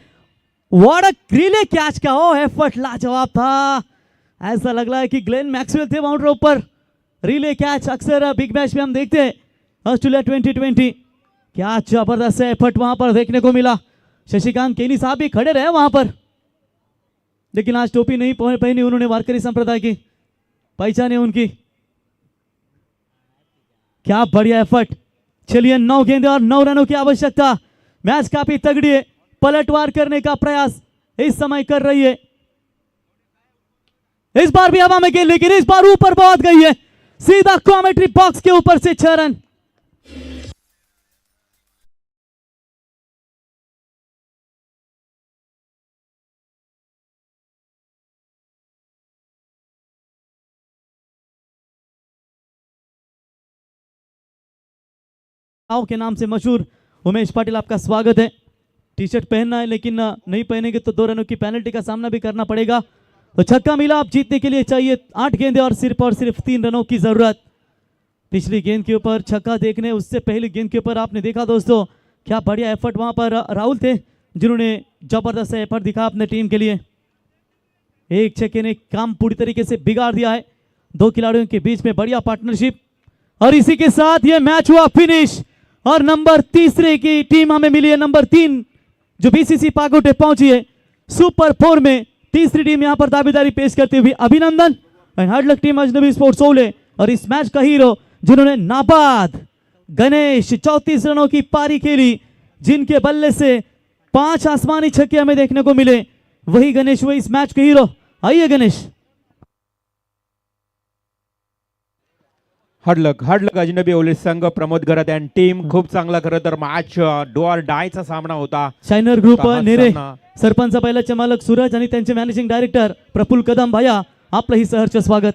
Speaker 2: व्हाट अ रिले कैच का ओ एफर्ट लाजवाब था। ऐसा लग रहा है कि ग्लेन मैक्सवेल थे बाउंड्री ऊपर। रिले कैच अक्सर बिग मैच में हम देखते हैं, ऑस्ट्रेलिया 2020। क्या जबरदस्त एफर्ट वहां पर देखने को मिला। शशिकांत केनी साहब भी खड़े रहे वहां पर, लेकिन आज टोपी नहीं पहनी उन्होंने, वारकरी संप्रदाय की पहचान है उनकी। क्या बढ़िया एफर्ट। चलिए 9 गेंदे और 9 रनों की आवश्यकता। मैच काफी तगड़ी है, पलटवार करने का प्रयास इस समय कर रही है। इस बार भी हवा में गेंद, लेकिन इस बार ऊपर बहुत गई है, सीधा कॉमेंट्री बॉक्स के ऊपर से 6 रन। के नाम से मशहूर उमेश पाटिल, आपका स्वागत है। टी शर्ट पहनना है, लेकिन नहीं पहनेंगे तो 2 रनों की पेनल्टी का सामना भी करना पड़ेगा। तो छक्का मिला, आप जीतने के लिए चाहिए 8 गेंदे और सिर्फ 3 रनों की जरूरत। पिछली गेंद के ऊपर छक्का देखने, उससे पहली गेंद के ऊपर आपने देखा दोस्तों क्या बढ़िया एफर्ट वहां पर राहुल थे, जिन्होंने जबरदस्त एफर्ट दिखा अपने टीम के लिए। एक छक्के ने काम पूरी तरीके से बिगाड़ दिया है। 2 खिलाड़ियों के बीच में बढ़िया पार्टनरशिप, और इसी के साथ यह मैच हुआ फिनिश। और नंबर 3 की टीम हमें मिली है, नंबर 3 जो बीसीसी पागोटे पहुंची है सुपर 4 में। तीसरी टीम यहां पर दावेदारी पेश करते हुए अभिनंदन एंड हार्ड लक टीम अजनबी स्पोर्ट्स ओले। और इस मैच का हीरो जिन्होंने नाबाद गणेश 34 रनों की पारी खेली, जिनके बल्ले से 5 आसमानी छक्के हमें देखने को मिले, वही गणेश हुए इस मैच के हीरो। आइए गणेश।
Speaker 1: हडलक अजनबी ओले संघ, प्रमोद गरत अँड टीम खूप चांगला खरं तर मॅच डू ऑर डायचा सामना होता.
Speaker 2: शायनर ग्रुप
Speaker 1: हा
Speaker 2: नेरे,
Speaker 1: सामना
Speaker 2: सरपंच पहिल्याचे मालक सूरज आणि त्यांचे मॅनेजिंग डायरेक्टर प्रफुल्ल कदम भैया, आपलंही सहर्ष स्वागत.